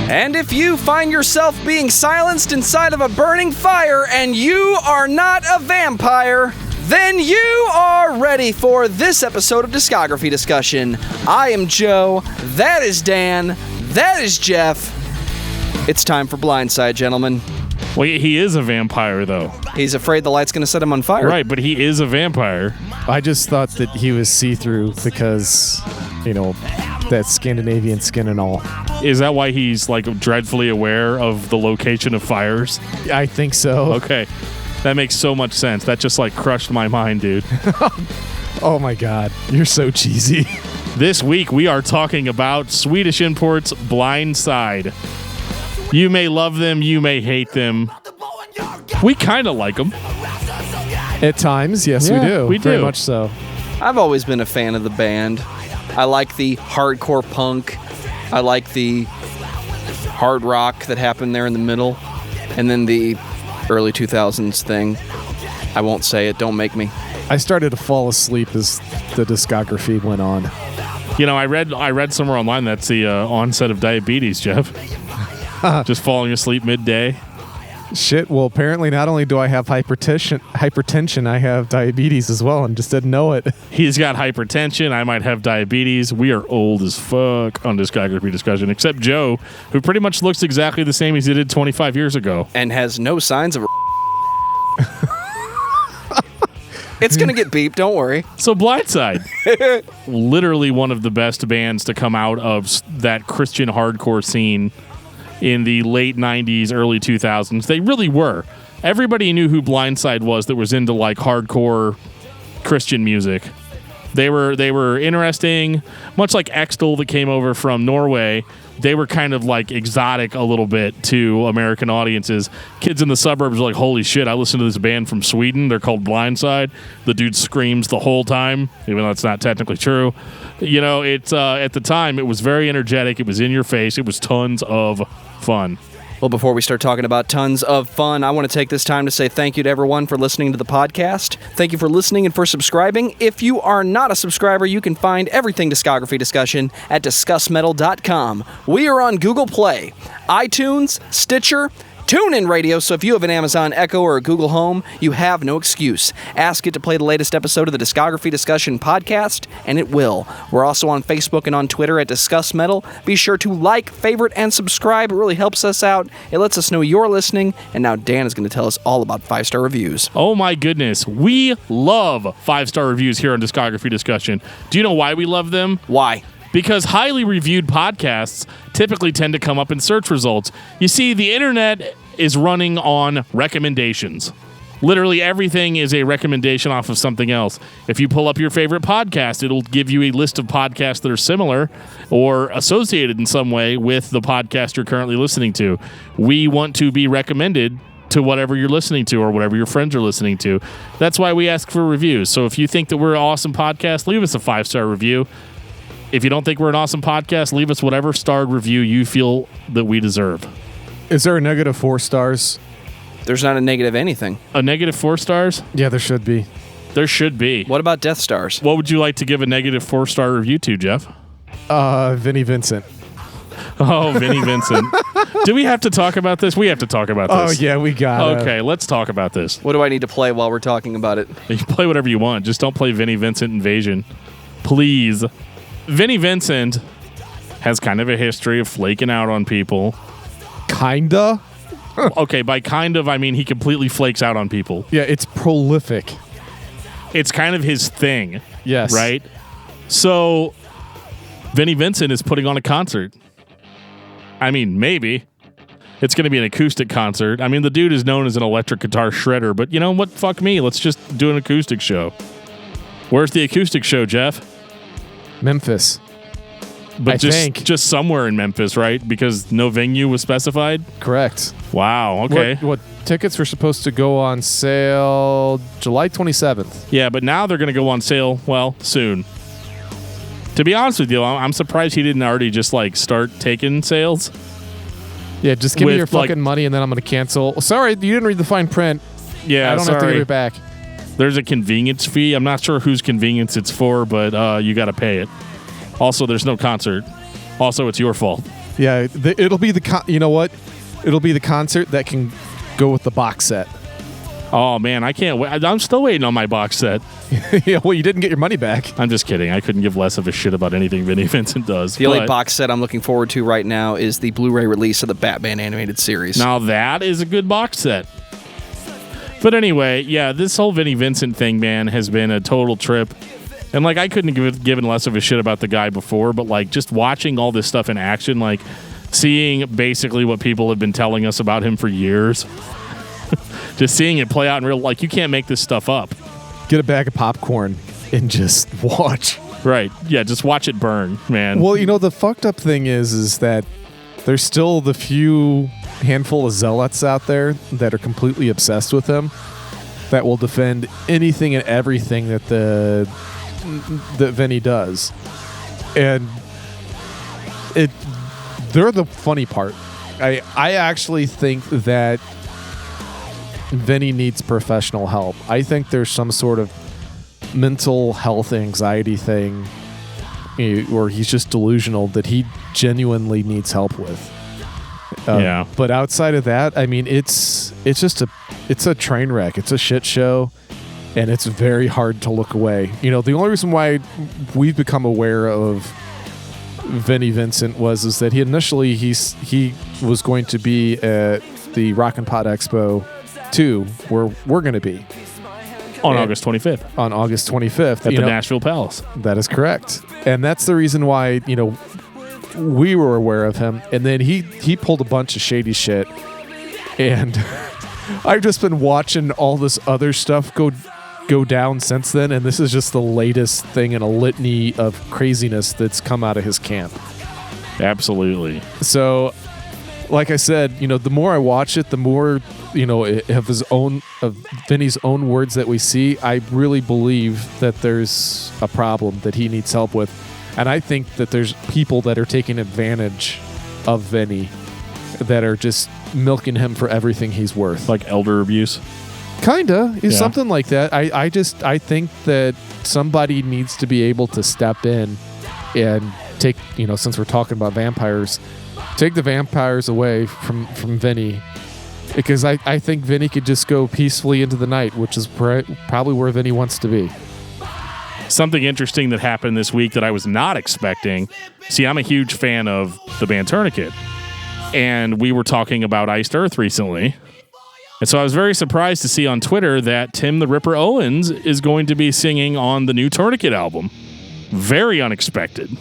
And if you find yourself being silenced inside of a burning fire and you are not a vampire, then you are ready for this episode of Discography Discussion. I am Joe, that is Dan, that is Geoff. It's time for Blindside, gentlemen. Well, he is a vampire, though. He's afraid the light's going to set him on fire. Right, but he is a vampire. I just thought that he was see-through because, that Scandinavian skin and all. Is that why he's, dreadfully aware of the location of fires? I think so. Okay. That makes so much sense. That just, crushed my mind, dude. Oh, my God. You're so cheesy. This week, we are talking about Swedish imports Blindside. You may love them, you may hate them. We kind of like them. At times, yes, yeah, we do. We do. Very much so. I've always been a fan of the band. I like the hardcore punk. I like the hard rock that happened there in the middle. And then the early 2000s thing. I won't say it. Don't make me. I started to fall asleep as the discography went on. I read somewhere online that's the onset of diabetes, Geoff. Just falling asleep midday. Shit, well, apparently not only do I have hypertension, I have diabetes as well, and just didn't know it. He's got hypertension. I might have diabetes. We are old as fuck on Discography Discussion, except Joe, who pretty much looks exactly the same as he did 25 years ago. And has no signs of It's going to get beeped, don't worry. So Blindside, literally one of the best bands to come out of that Christian hardcore scene in the late 90s, early 2000s. They really were. Everybody knew who Blindside was that was into hardcore Christian music. They were interesting, much like Extol that came over from Norway. They were kind of exotic a little bit to American audiences. Kids in the suburbs are like, holy shit, I listened to this band from Sweden. They're called Blindside. The dude screams the whole time, even though it's not technically true. It's at the time, it was very energetic. It was in your face. It was tons of fun. Well, before we start talking about tons of fun, I want to take this time to say thank you to everyone for listening to the podcast. Thank you for listening and for subscribing. If you are not a subscriber, you can find everything Discography Discussion at discussmetal.com. We are on Google Play, iTunes, Stitcher, TuneIn Radio, so if you have an Amazon Echo or a Google Home, you have no excuse. Ask it to play the latest episode of the Discography Discussion podcast, and it will. We're also on Facebook and on Twitter at Discuss Metal. Be sure to like, favorite, and subscribe. It really helps us out. It lets us know you're listening, and now Dan is going to tell us all about 5-star reviews. Oh my goodness. We love 5-star reviews here on Discography Discussion. Do you know why we love them? Why? Because highly reviewed podcasts typically tend to come up in search results. You see, the internet is running on recommendations. Literally everything is a recommendation off of something else. If you pull up your favorite podcast, it'll give you a list of podcasts that are similar or associated in some way with the podcast you're currently listening to. We want to be recommended to whatever you're listening to or whatever your friends are listening to. That's why we ask for reviews. So if you think that we're an awesome podcast, leave us a 5-star review. If you don't think we're an awesome podcast, leave us whatever starred review you feel that we deserve. Is there a negative 4 stars? There's not a negative anything. A negative 4 stars? Yeah, there should be. There should be. What about Death Stars? What would you like to give a negative 4-star review to, Geoff? Vinnie Vincent. Oh, Vinnie Vincent. Do we have to talk about this? We have to talk about this. Oh, yeah, we got it. Okay, let's talk about this. What do I need to play while we're talking about it? You play whatever you want. Just don't play Vinnie Vincent Invasion. Please. Vinnie Vincent has kind of a history of flaking out on people. Kinda? Okay, by kind of, I mean he completely flakes out on people. Yeah, it's prolific. It's kind of his thing. Yes. Right? So, Vinnie Vincent is putting on a concert. I mean, maybe. It's going to be an acoustic concert. I mean, the dude is known as an electric guitar shredder, but you know what? Fuck me. Let's just do an acoustic show. Where's the acoustic show, Geoff? Memphis. But I think. Just somewhere in Memphis, right? Because no venue was specified? Correct. Wow, okay. What tickets were supposed to go on sale July 27th. Yeah, but now they're going to go on sale, well, soon. To be honest with you, I'm surprised he didn't already just, start taking sales. Yeah, just give me your fucking money and then I'm going to cancel. Sorry, you didn't read the fine print. Yeah, I don't have to give it back. There's a convenience fee. I'm not sure whose convenience it's for, but you got to pay it. Also, there's no concert. Also, it's your fault. Yeah, it'll be you know what? It'll be the concert that can go with the box set. Oh, man, I can't wait. I'm still waiting on my box set. Yeah, well, you didn't get your money back. I'm just kidding. I couldn't give less of a shit about anything Vinnie Vincent does. The only box set I'm looking forward to right now is the Blu-ray release of the Batman animated series. Now, that is a good box set. But anyway, yeah, this whole Vinnie Vincent thing, man, has been a total trip. And, like, I couldn't have given less of a shit about the guy before, but, like, just watching all this stuff in action, like, seeing basically what people have been telling us about him for years, just seeing it play out in real, like, you can't make this stuff up. Get a bag of popcorn and just watch. Right. Yeah, just watch it burn, man. Well, you know, the fucked up thing is that there's still the few handful of zealots out there that are completely obsessed with him that will defend anything and everything that Vinnie does. And they're the funny part. I actually think that Vinnie needs professional help. I think there's some sort of mental health anxiety thing, or he's just delusional, that he genuinely needs help with. Yeah. But outside of that, I mean, it's a train wreck. It's a shit show, and it's very hard to look away. You know, the only reason why we've become aware of Vinnie Vincent is that he initially he was going to be at the Rock N Pod Expo 2, where we're going to be on August 25th. On August 25th at the Nashville Palace. That is correct, and that's the reason why, you know, we were aware of him. And then he pulled a bunch of shady shit, and I've just been watching all this other stuff go down since then, and this is just the latest thing in a litany of craziness that's come out of his camp. Absolutely. So, like I said, you know, the more I watch it, the more, you know, of Vinnie's own words that we see, I really believe that there's a problem that he needs help with. And I think that there's people that are taking advantage of Vinnie, that are just milking him for everything he's worth. Like elder abuse? Kinda. Is something like that. I think that somebody needs to be able to step in and take, you know, since we're talking about vampires, take the vampires away from Vinnie. Because I think Vinnie could just go peacefully into the night, which is probably where Vinnie wants to be. Something interesting that happened this week that I was not expecting. See, I'm a huge fan of the band Tourniquet, and we were talking about Iced Earth recently. And so I was very surprised to see on Twitter that Tim the Ripper Owens is going to be singing on the new Tourniquet album. Very unexpected.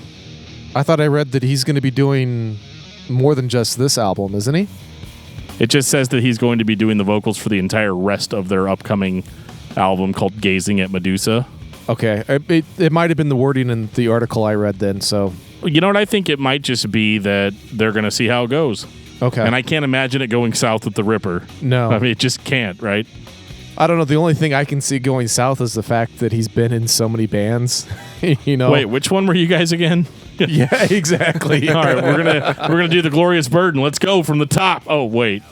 I thought I read that he's going to be doing more than just this album, isn't he? It just says that he's going to be doing the vocals for the entire rest of their upcoming album called Gazing at Medusa. Okay. It might have been the wording in the article I read then, so... You know what? I think it might just be that they're going to see how it goes. Okay. And I can't imagine it going south with the Ripper. No. I mean, it just can't, right? I don't know. The only thing I can see going south is the fact that he's been in so many bands. You know. Wait, which one were you guys again? Yeah, exactly. All right, we're gonna do the Glorious Burden. Let's go from the top. Oh wait,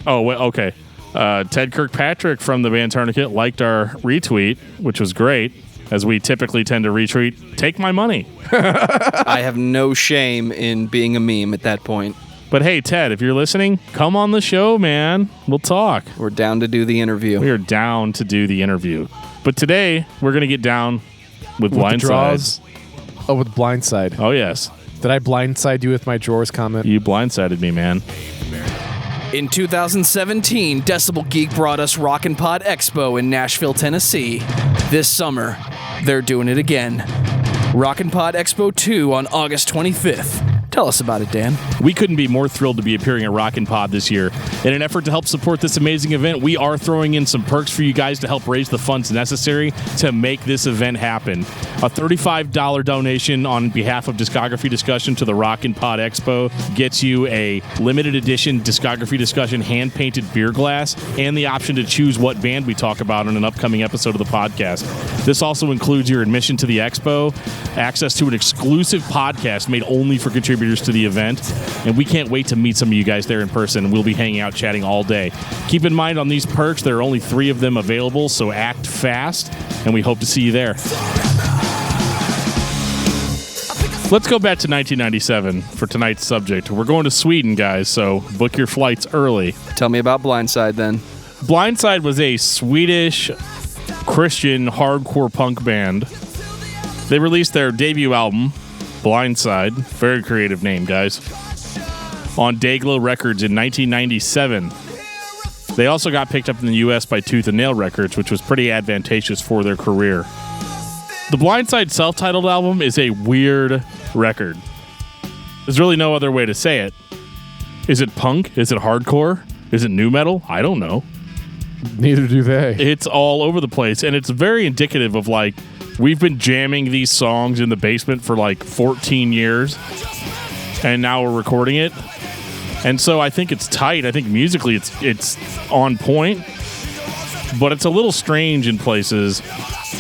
okay. Ted Kirkpatrick from the band Tourniquet liked our retweet, which was great, as we typically tend to retweet. Take my money. I have no shame in being a meme at that point. But hey, Ted, if you're listening, come on the show, man. We'll talk. We're down to do the interview. We are down to do the interview. But today, we're going to get down with Blindside. Oh, with Blindside. Oh, yes. Did I blindside you with my drawers comment? You blindsided me, man. In 2017, Decibel Geek brought us Rock N Pod Expo in Nashville, Tennessee. This summer, they're doing it again. Rock N Pod Expo 2 on August 25th. Tell us about it, Dan. We couldn't be more thrilled to be appearing at Rock N Pod this year. In an effort to help support this amazing event, we are throwing in some perks for you guys to help raise the funds necessary to make this event happen. A $35 donation on behalf of Discography Discussion to the Rock N Pod Expo gets you a limited edition Discography Discussion hand-painted beer glass and the option to choose what band we talk about in an upcoming episode of the podcast. This also includes your admission to the expo, access to an exclusive podcast made only for contributors contributors to the event, and we can't wait to meet some of you guys there in person. We'll be hanging out, chatting all day. Keep in mind on these perks, there are only 3 of them available, so act fast, and we hope to see you there. Let's go back to 1997 for tonight's subject. We're going to Sweden, guys, so book your flights early. Tell me about Blindside, then. Blindside was a Swedish Christian hardcore punk band. They released their debut album, Blindside, very creative name, guys, on Dayglow Records in 1997. They also got picked up in the U.S. by Tooth and Nail Records, which was pretty advantageous for their career. The Blindside self-titled album is a weird record. There's really no other way to say it. Is it punk? Is it hardcore? Is it nu metal? I don't know. Neither do they. It's all over the place, and it's very indicative of, like, we've been jamming these songs in the basement for, like, 14 years, and now we're recording it. And so I think it's tight. I think musically it's on point, but it's a little strange in places,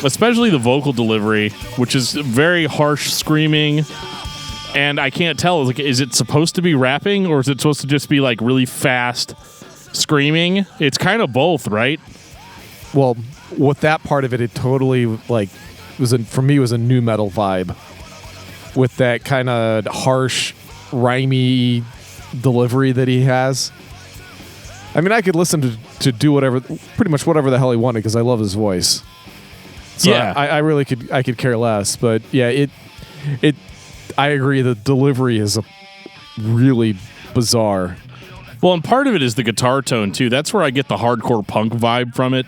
especially the vocal delivery, which is very harsh screaming, and I can't tell. Like, is it supposed to be rapping, or is it supposed to just be, like, really fast screaming? It's kind of both, right? Well, with that part of it, it totally, like, for me, was a nu metal vibe with that kind of harsh, rhymey delivery that he has. I mean, I could listen to do whatever, pretty much whatever the hell he wanted, because I love his voice. So yeah, I could care less. But yeah, I agree. The delivery is really bizarre. Well, and part of it is the guitar tone, too. That's where I get the hardcore punk vibe from it.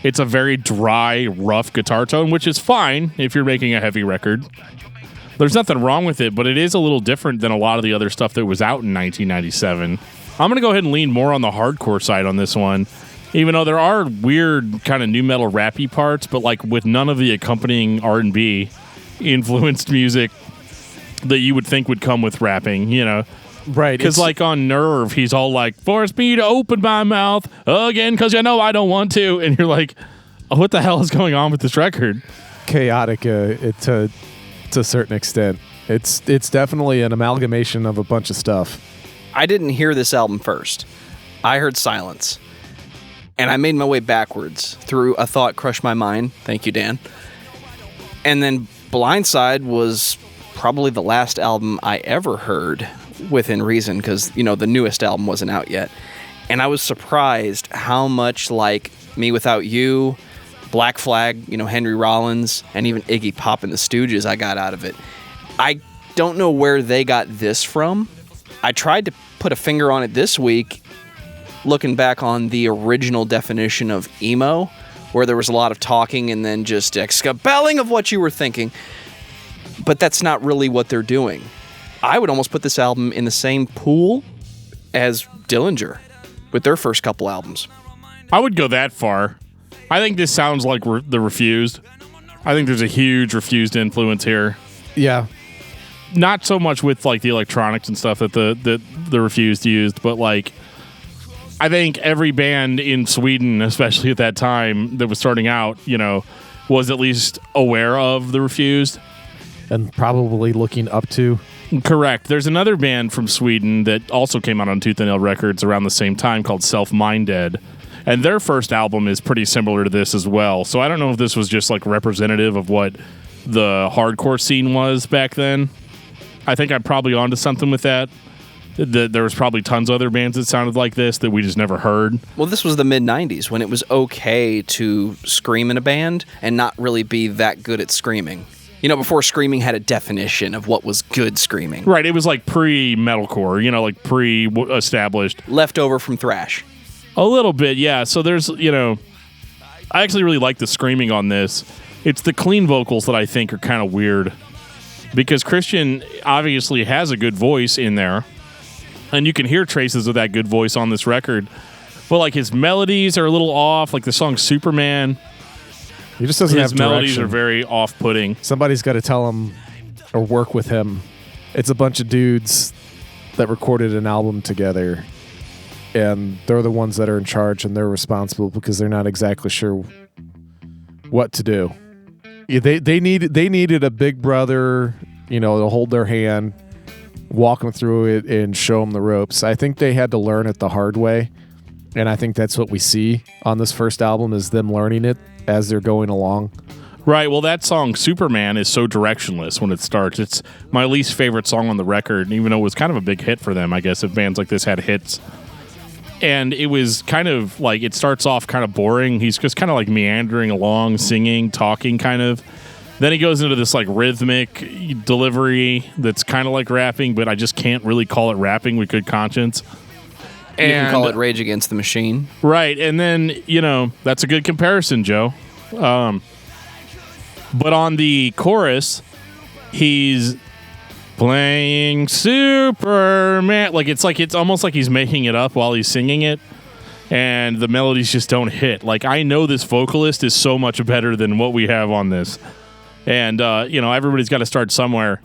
It's a very dry, rough guitar tone, which is fine if you're making a heavy record. There's nothing wrong with it, but it is a little different than a lot of the other stuff that was out in 1997. I'm going to go ahead and lean more on the hardcore side on this one, even though there are weird kind of nu metal rappy parts, but like with none of the accompanying R&B influenced music that you would think would come with rapping, you know. Right. Because like on Nerve, he's all like, force me to open my mouth again because you know I don't want to. And you're like, oh, what the hell is going on with this record? Chaotic to a certain extent. It's definitely an amalgamation of a bunch of stuff. I didn't hear this album first. I heard Silence. And I made my way backwards through A Thought Crushed My Mind. Thank you, Dan. And then Blindside was probably the last album I ever heard within reason, because, you know, the newest album wasn't out yet. And I was surprised how much like Me Without You, Black Flag, you know, Henry Rollins, and even Iggy Pop and the Stooges I got out of it. I don't know where they got this from. I tried to put a finger on it this week, looking back on the original definition of emo, where there was a lot of talking and then just expelling of what you were thinking. But that's not really what they're doing. I would almost put this album in the same pool as Dillinger with their first couple albums. I would go that far. I think this sounds like the Refused. I think there's a huge Refused influence here. Yeah. Not so much with like the electronics and stuff that the Refused used, but like I think every band in Sweden, especially at that time that was starting out, you know, was at least aware of the Refused. And probably looking up to. Correct. There's another band from Sweden that also came out on Tooth and Nail Records around the same time called Self-Minded. And their first album is pretty similar to this as well. So I don't know if this was just like representative of what the hardcore scene was back then. I think I'm probably onto something with that. There was probably tons of other bands that sounded like this that we just never heard. Well, this was the mid-'90s when it was okay to scream in a band and not really be that good at screaming. You know, before screaming had a definition of what was good screaming. Right, it was like pre-metalcore, you know, like pre-established. Leftover from thrash. A little bit, yeah. So there's, you know, I actually really like the screaming on this. It's the clean vocals that I think are kind of weird. Because Christian obviously has a good voice in there. And you can hear traces of that good voice on this record. But like his melodies are a little off, like the song Superman. He just doesn't have direction. His melodies are very off-putting. Somebody's got to tell him or work with him. It's a bunch of dudes that recorded an album together, and they're the ones that are in charge, and they're responsible because they're not exactly sure what to do. Yeah, they needed a big brother, you know, to hold their hand walk them through it and show them the ropes. I think they had to learn it the hard way, and I think that's what we see on this first album is them learning it as they're going along. Right. Well, that song Superman is so directionless when it starts. It's my least favorite song on the record, even though it was kind of a big hit for them, I guess, if bands like this had hits. And it was kind of like, it starts off kind of boring. He's just kind of like meandering along, singing, talking kind of. Then he goes into this like rhythmic delivery that's kind of like rapping, but I just can't really call it rapping with good conscience. You can call it Rage Against the Machine. Right. And then, that's a good comparison, Joe. But on the chorus, he's playing Superman. It's almost like he's making it up while he's singing it. And the melodies just don't hit. Like, I know this vocalist is so much better than what we have on this. And, everybody's got to start somewhere.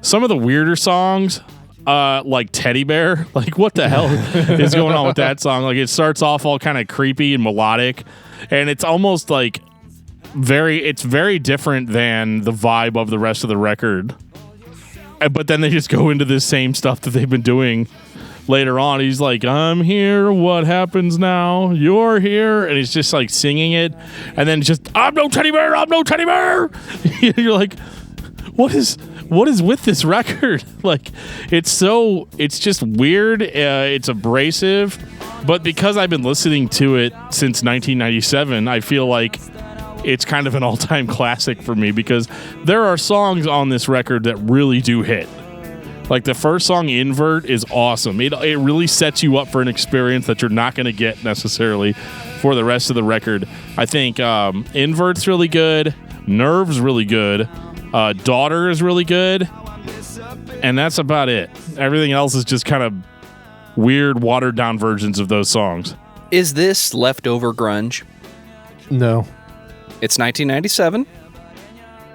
Some of the weirder songs, like Teddy Bear, like what the hell is going on with that song? Like, it starts off all kind of creepy and melodic. And it's almost like it's very different than the vibe of the rest of the record. But then they just go into this same stuff that they've been doing later on. He's like, I'm here, what happens now? You're here. And he's just like singing it. And then just, I'm no teddy bear, I'm no teddy bear. You're like, what is with this record? Like, it's just weird. It's abrasive. But because I've been listening to it since 1997, I feel like it's kind of an all-time classic for me because there are songs on this record that really do hit. Like the first song, Invert, is awesome. It really sets you up for an experience that you're not going to get necessarily for the rest of the record. I think Invert's really good. Nerve's really good. Daughter is really good. And that's about it. Everything else is just kind of weird, watered-down versions of those songs. Is this leftover grunge? No. It's 1997.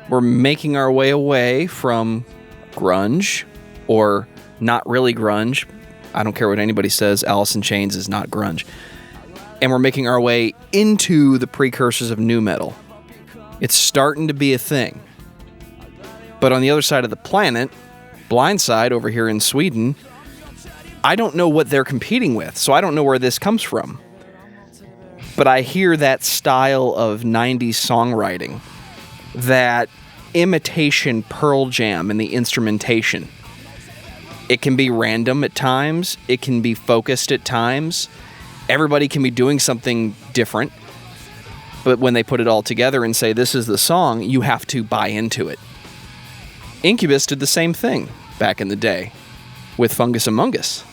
We're making our way away from grunge, or not really grunge. I don't care what anybody says. Alice in Chains is not grunge. And we're making our way into the precursors of nu metal. It's starting to be a thing. But on the other side of the planet, Blindside over here in Sweden, I don't know what they're competing with, so I don't know where this comes from. But I hear that style of 90s songwriting, that imitation Pearl Jam in the instrumentation. It can be random at times. It can be focused at times. Everybody can be doing something different. But when they put it all together and say, this is the song, you have to buy into it. Incubus did the same thing back in the day with Fungus Among Us.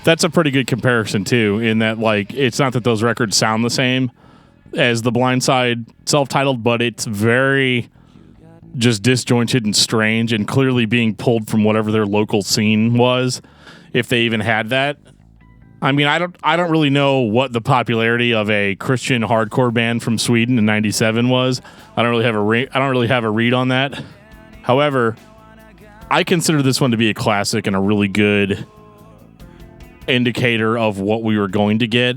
That's a pretty good comparison, too, in that, like, it's not that those records sound the same as the Blindside self-titled, but it's very just disjointed and strange and clearly being pulled from whatever their local scene was, if they even had that. I mean, I don't really know what the popularity of a Christian hardcore band from Sweden in '97 was. I don't really have a read on that. However, I consider this one to be a classic and a really good indicator of what we were going to get,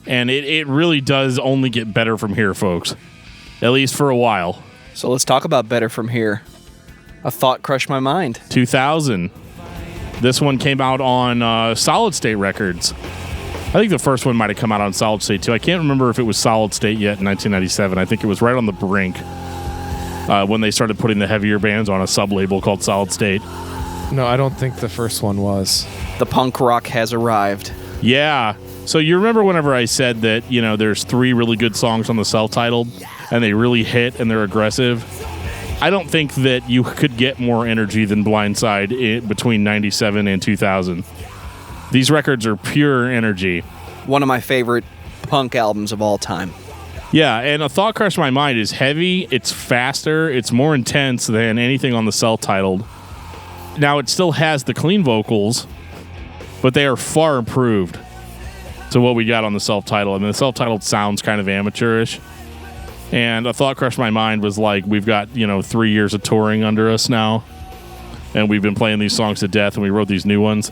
and it really does only get better from here, folks, at least for a while. So let's talk about better from here. A thought crushed my mind. 2000. This one came out on Solid State Records. I think the first one might have come out on Solid State too. I can't remember if it was Solid State yet in 1997. I think it was right on the brink when they started putting the heavier bands on a sub-label called Solid State. No, I don't think the first one was. The punk rock has arrived. Yeah. So you remember whenever I said that, there's 3 really good songs on the self-titled and they really hit and they're aggressive? I don't think that you could get more energy than Blindside between 97 and 2000. These records are pure energy. One of my favorite punk albums of all time. Yeah, and A Thought Crushed My Mind is heavy, it's faster, it's more intense than anything on the self-titled. Now, it still has the clean vocals, but they are far improved to what we got on the self-titled. I mean, the self-titled sounds kind of amateurish. And A Thought Crushed My Mind was like, we've got, 3 years of touring under us now. And we've been playing these songs to death, and we wrote these new ones.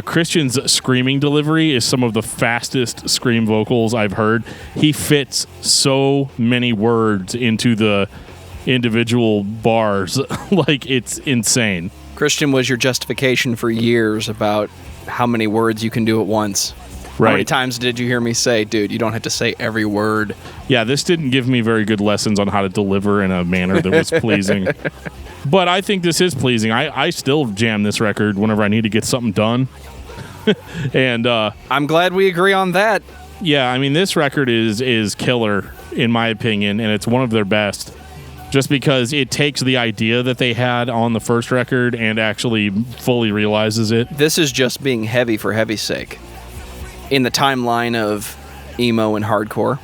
Christian's screaming delivery is some of the fastest scream vocals I've heard. He fits so many words into the individual bars. Like, it's insane. Christian was your justification for years about how many words you can do at once. Right. How many times did you hear me say, dude, you don't have to say every word? Yeah, this didn't give me very good lessons on how to deliver in a manner that was pleasing. But I think this is pleasing. I still jam this record whenever I need to get something done. And I'm glad we agree on that. yeah, I mean, this record is killer, in my opinion, and it's one of their best. Just because it takes the idea that they had on the first record and actually fully realizes it. This is just being heavy for heavy's sake. In the timeline of emo and hardcore,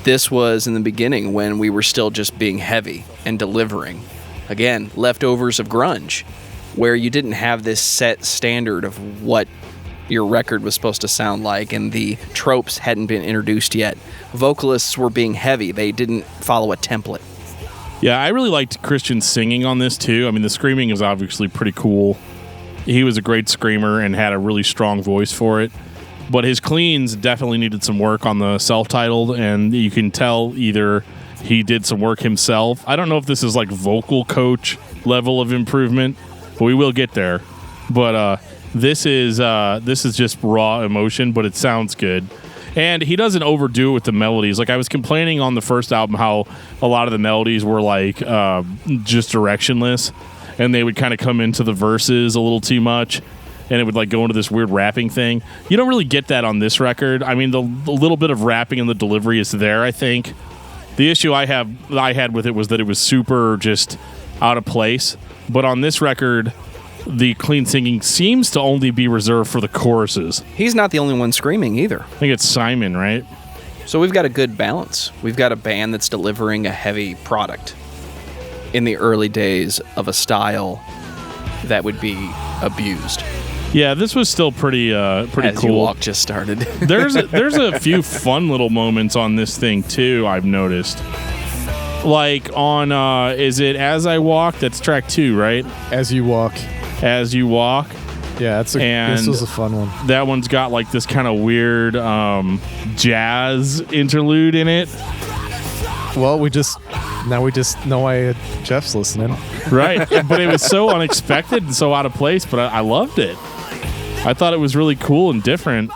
this was in the beginning when we were still just being heavy and delivering. Again, leftovers of grunge, where you didn't have this set standard of what your record was supposed to sound like, and the tropes hadn't been introduced yet. Vocalists were being heavy. They didn't follow a template. Yeah, I really liked Christian's singing on this, too. I mean, the screaming is obviously pretty cool. He was a great screamer and had a really strong voice for it. But his cleans definitely needed some work on the self-titled, and you can tell either he did some work himself. I don't know if this is like vocal coach level of improvement, but we will get there. But this is just raw emotion, but it sounds good. And he doesn't overdo it with the melodies. Like, I was complaining on the first album how a lot of the melodies were like just directionless, and they would kind of come into the verses a little too much, and it would like go into this weird rapping thing. You don't really get that on this record. I mean, the little bit of rapping and the delivery is there, I think. The issue I had with it was that it was super just out of place. But on this record, the clean singing seems to only be reserved for the choruses. He's not the only one screaming either. I think it's Simon, right? So we've got a good balance. We've got a band that's delivering a heavy product in the early days of a style that would be abused. Yeah, this was still pretty As cool. You Walk just started. There's a few fun little moments on this thing too, I've noticed. Like on is it As I Walk? That's track 2, right? As You Walk. As You Walk. Yeah, this was a fun one. That one's got like this kind of weird jazz interlude in it. Well, we just know why Geoff's listening. Right. But it was so unexpected and so out of place, but I loved it. I thought it was really cool and different.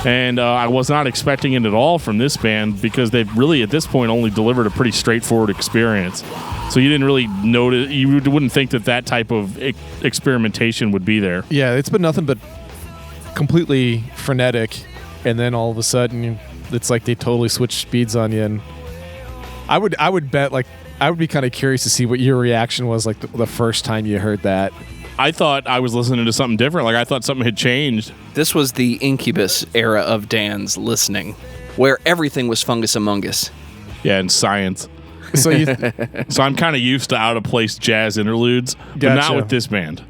And I was not expecting it at all from this band because they've really, at this point, only delivered a pretty straightforward experience. So you didn't really notice, you wouldn't think that type of experimentation would be there. Yeah, it's been nothing but completely frenetic, and then all of a sudden, it's like they totally switched speeds on you. And I would bet, like, I would be kind of curious to see what your reaction was, like, the first time you heard that. I thought I was listening to something different. Like, I thought something had changed. This was the Incubus era of Dan's listening, where everything was Fungus Among Us. Yeah, and science. So So I'm kind of used to out-of-place jazz interludes, but Gotcha. not with this band.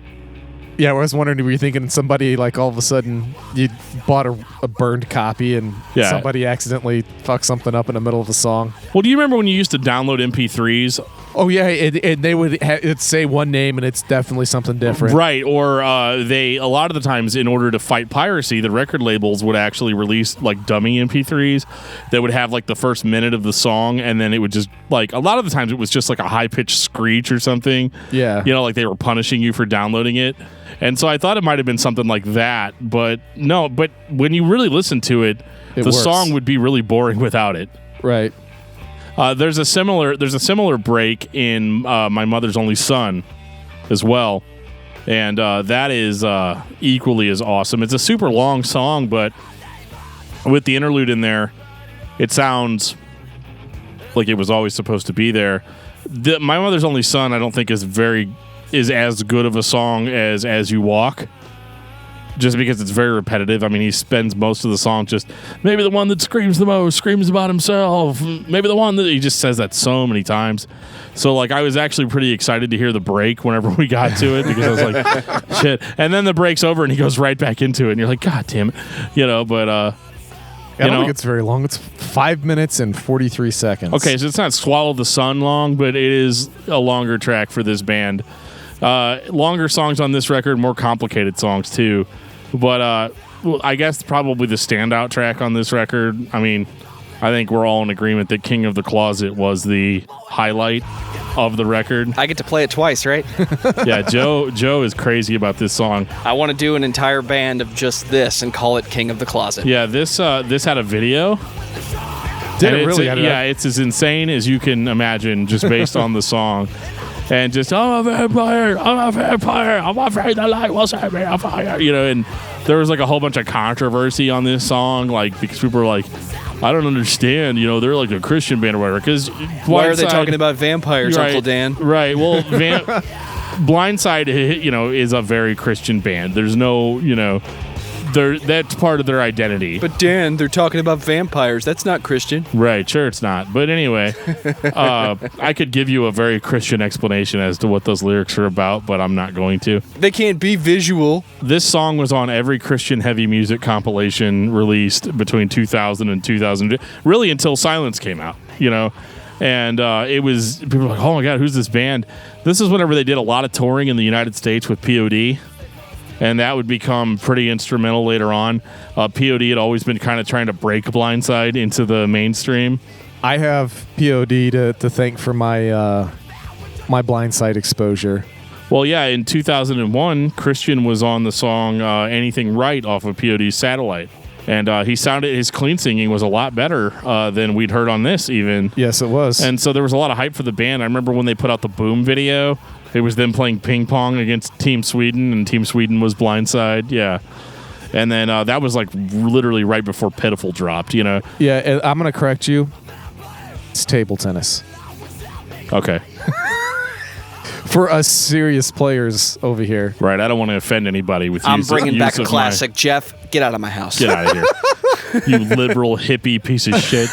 Yeah, I was wondering, were you thinking somebody, like, all of a sudden you bought a burned copy and somebody accidentally fucked something up in the middle of the song? Well, do you remember when you used to download MP3s? Oh, yeah, and they would it'd say one name, and it's definitely something different. Right, or a lot of the times, in order to fight piracy, the record labels would actually release, like, dummy MP3s that would have, like, the first minute of the song, and then it would just, like, a lot of the times it was just, like, a high-pitched screech or something. Yeah. You know, like they were punishing you for downloading it. And so I thought it might have been something like that, but no, but when you really listen to it the works. song would be really boring without it. Right. There's a similar break in My Mother's Only Son as well, and that is equally as awesome. It's a super long song, but with the interlude in there, it sounds like it was always supposed to be there. My Mother's Only Son, I don't think is as good of a song as You Walk. Just because it's very repetitive. I mean, he spends most of the song just, maybe the one that screams the most, screams about himself. Maybe the one that he just says that so many times. So, like, I was actually pretty excited to hear the break whenever we got to it because I was like, shit. And then the break's over and he goes right back into it. And you're like, God damn it. You know, but, I don't think it's very long. It's 5 minutes and 43 seconds. Okay, so it's not Swallow the Sun long, but it is a longer track for this band. Longer songs on this record, more complicated songs too. But I guess probably the standout track on this record, I mean, I think we're all in agreement that King of the Closet was the highlight of the record. I get to play it twice, right? Yeah, Joe is crazy about this song. I want to do an entire band of just this and call it King of the Closet. Yeah, this had a video. Did it really? Yeah, it's as insane as you can imagine, just based on the song. And just, I'm a vampire, I'm afraid the light will set me on fire. You know, and there was like a whole bunch of controversy on this song, like, because people were like, I don't understand, you know, they're like a Christian band or whatever. Because why are they talking about vampires, right, Uncle Dan? Right. Well, Blindside, you know, is a very Christian band. There's no, you know, that's part of their identity. But Dan, they're talking about vampires. That's not Christian. Right, sure it's not. But anyway, I could give you a very Christian explanation as to what those lyrics are about, but I'm not going to. They can't be visual. This song was on every Christian heavy music compilation released between 2000 and 2002, really until Silence came out, you know. And it was, people were like, oh my God, who's this band? This is whenever they did a lot of touring in the United States with POD. And that would become pretty instrumental later on. POD had always been kind of trying to break Blindside into the mainstream. I have POD to thank for my my Blindside exposure. Well, yeah, in 2001, Christian was on the song Anything Right off of POD's Satellite. And his clean singing was a lot better than we'd heard on this even. Yes, it was. And so there was a lot of hype for the band. I remember when they put out the Boom video, it was them playing ping pong against Team Sweden, and Team Sweden was Blindside. Yeah. And then that was like literally right before Pitiful dropped, you know? Yeah, and I'm going to correct you. It's table tennis. Okay. For us serious players over here. Right, I don't want to offend anybody with I'm bringing back a classic. Jeff, get out of my house. Get out of here. You liberal hippie piece of shit.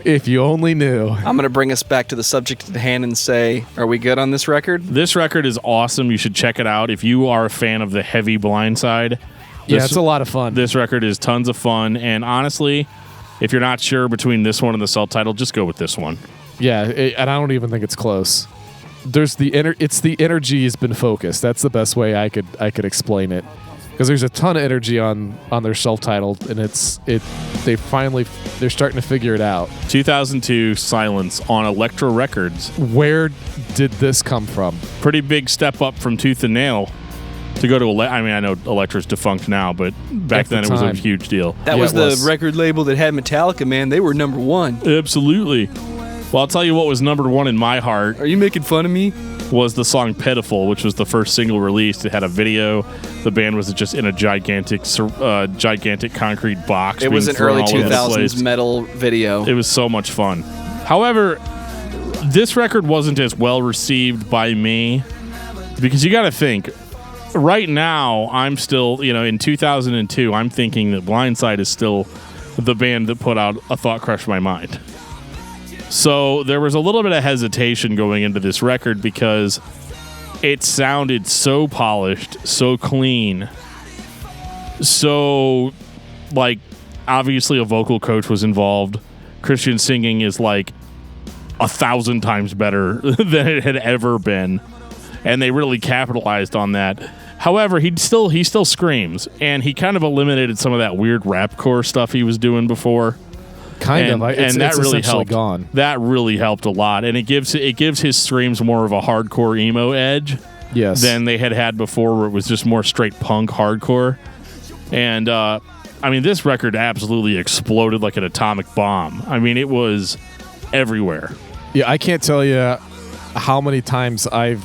If you only knew. I'm going to bring us back to the subject at hand and say, are we good on this record? This record is awesome. You should check it out. If you are a fan of the heavy Blindside. Yeah, it's a lot of fun. This record is tons of fun. And honestly, if you're not sure between this one and the self-titled, just go with this one. Yeah, and I don't even think it's close. There's it's the energy has been focused. That's the best way I could explain it. Because there's a ton of energy on their self-titled, and they're starting to figure it out. 2002 Silence on Elektra Records. Where did this come from? Pretty big step up from Tooth and Nail to go to I mean, I know Elektra's defunct now, but back then it was a huge deal. That was the record label that had Metallica, man. They were number one. Absolutely. Well, I'll tell you what was number one in my heart. Are you making fun of me? Was the song Pitiful, which was the first single released. It had a video. The band was just in a gigantic concrete box. It was an early 2000s metal video. It was so much fun. However, this record wasn't as well received by me because you got to think, right now, I'm still, in 2002, I'm thinking that Blindside is still the band that put out A Thought Crushed My Mind. So there was a little bit of hesitation going into this record because it sounded so polished, so clean, so, obviously a vocal coach was involved. Christian singing is 1,000 times better than it had ever been, and they really capitalized on that. However, he still screams, and he kind of eliminated some of that weird rapcore stuff he was doing before. And that really helped. Gone. That really helped a lot, and it gives his screams more of a hardcore emo edge, than they had before, where it was just more straight punk hardcore. And this record absolutely exploded like an atomic bomb. I mean, it was everywhere. Yeah, I can't tell you how many times I've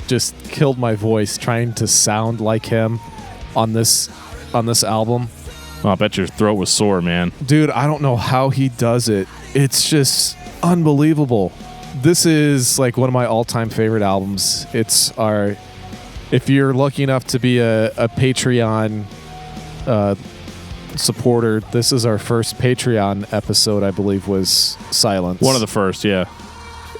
just killed my voice trying to sound like him on this album. Oh, I bet your throat was sore, man. Dude, I don't know how he does it. It's just unbelievable. This is one of my all-time favorite albums. If you're lucky enough to be a Patreon supporter, this is our first Patreon episode, I believe, was Silence. One of the first, yeah.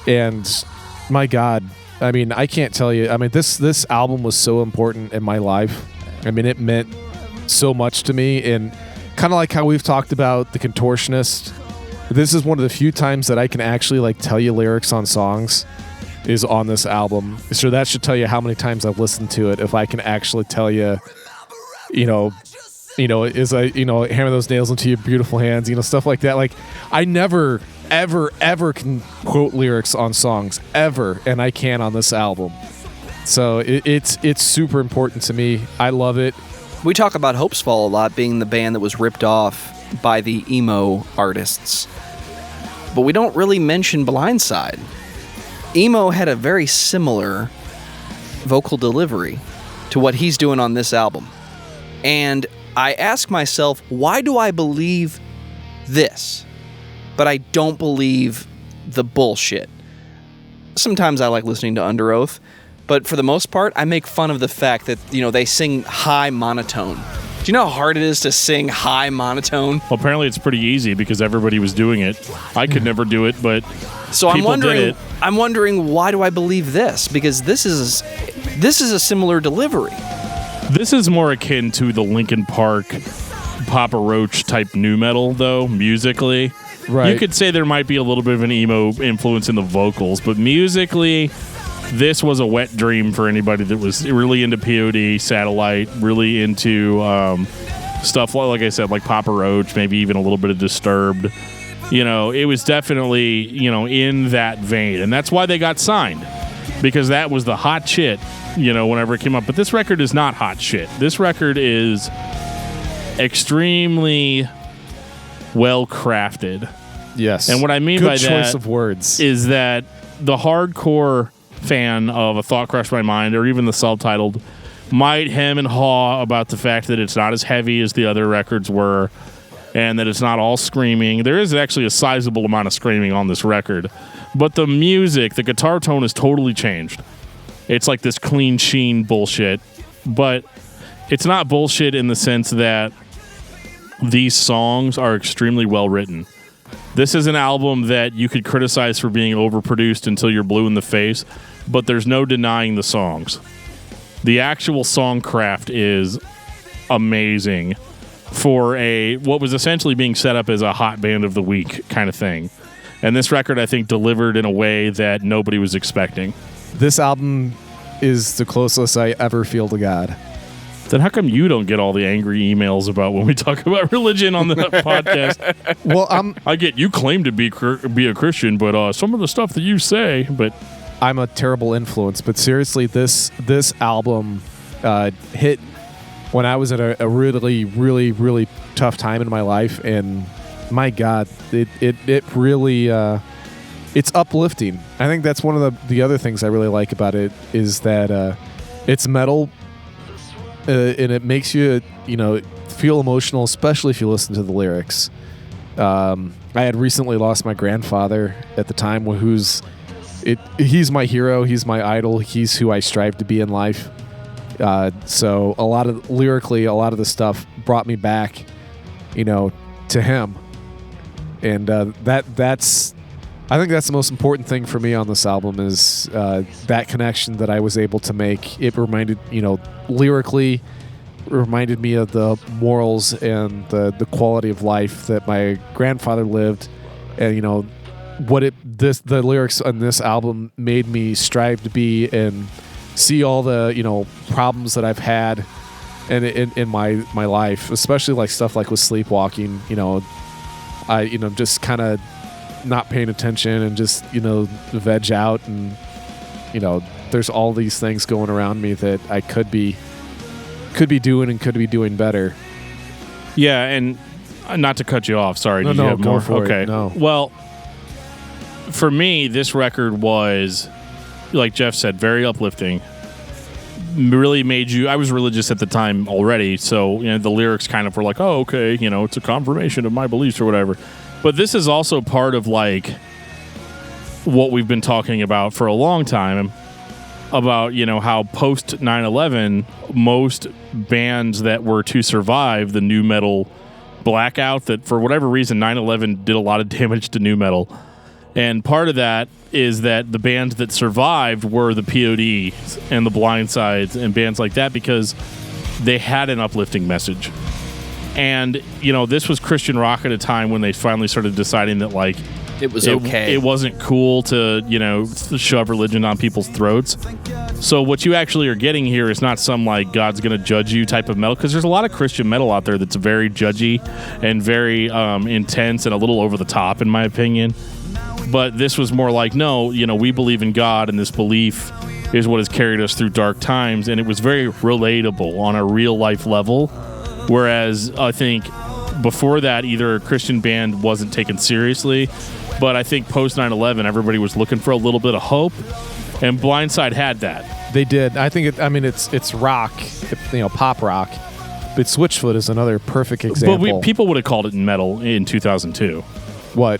And my God, I can't tell you. This album was so important in my life. It meant so much to me, and kind of like how we've talked about The Contortionist, this is one of the few times that I can actually tell you lyrics on songs is on this album. So that should tell you how many times I've listened to it, if I can actually tell you Is I, hammer those nails into your beautiful hands, stuff like that. Like, I never, ever can quote lyrics on songs, ever, and I can on this album. So it's super important to me. I love it. We talk about Hopesfall a lot, being the band that was ripped off by the emo artists. But we don't really mention Blindside. Emo had a very similar vocal delivery to what he's doing on this album. And I ask myself, why do I believe this, but I don't believe the bullshit? Sometimes I like listening to Under Oath, but for the most part, I make fun of the fact that, they sing high monotone. Do you know how hard it is to sing high monotone? Well, apparently it's pretty easy because everybody was doing it. I could never do it, but so people did it. I'm wondering, why do I believe this? Because this is a similar delivery. This is more akin to the Linkin Park, Papa Roach type nu metal, though, musically. Right. You could say there might be a little bit of an emo influence in the vocals, but musically, this was a wet dream for anybody that was really into POD, Satellite, really into stuff like I said, like Papa Roach, maybe even a little bit of Disturbed. It was definitely, in that vein. And that's why they got signed, because that was the hot shit, whenever it came up. But this record is not hot shit. This record is extremely well crafted. Yes. And what I mean Good by that choice of words is that the hardcore fan of A Thought Crossed My Mind, or even the self-titled, might hem and haw about the fact that it's not as heavy as the other records were, and that it's not all screaming. There is actually a sizable amount of screaming on this record, but the music, the guitar tone has totally changed. It's like this clean sheen bullshit, but it's not bullshit in the sense that these songs are extremely well written. This is an album that you could criticize for being overproduced until you're blue in the face, but there's no denying the songs. The actual song craft is amazing for what was essentially being set up as a hot band of the week kind of thing. And this record, I think, delivered in a way that nobody was expecting. This album is the closest I ever feel to God. Then how come you don't get all the angry emails about when we talk about religion on the podcast? Well, I get you claim to be a Christian, but some of the stuff that you say, but I'm a terrible influence. But seriously, this album hit when I was at a really, really, really tough time in my life, and my God, it really it's uplifting. I think that's one of the other things I really like about it is that it's metal. And it makes you, feel emotional, especially if you listen to the lyrics. I had recently lost my grandfather at the time, he's my hero, he's my idol, he's who I strive to be in life. So lyrically, a lot of the stuff brought me back, to him. And I think that's the most important thing for me on this album is that connection that I was able to make. It reminded, lyrically, reminded me of the morals and the quality of life that my grandfather lived, and the lyrics on this album made me strive to be and see all the problems that I've had and in my life, especially like stuff like with sleepwalking. I just kind of not paying attention and just veg out, and there's all these things going around me that I could be doing and could be doing better. Yeah, and not to cut you off, sorry. No, did you have go more? for okay. it. No. Well, for me, this record was, like Geoff said, very uplifting. Really made you. I was religious at the time already, so the lyrics kind of were like, oh, okay, it's a confirmation of my beliefs or whatever. But this is also part of like what we've been talking about for a long time about, how post 9/11, most bands that were to survive the nu metal blackout, that for whatever reason 9/11 did a lot of damage to nu metal. And part of that is that the bands that survived were the PODs and the Blindsides and bands like that because they had an uplifting message. And, this was Christian rock at a time when they finally started deciding that, like, it was okay. It wasn't cool to, shove religion on people's throats. So what you actually are getting here is not some like God's gonna judge you type of metal, because there's a lot of Christian metal out there that's very judgy and very intense and a little over the top in my opinion. But this was more like, no, we believe in God, and this belief is what has carried us through dark times, and it was very relatable on a real life level. Whereas I think before that, either a Christian band wasn't taken seriously, but I think post 9/11 everybody was looking for a little bit of hope. And Blindside had that. They did. I think it's rock, pop rock. But Switchfoot is another perfect example. But people would have called it metal in 2002. What?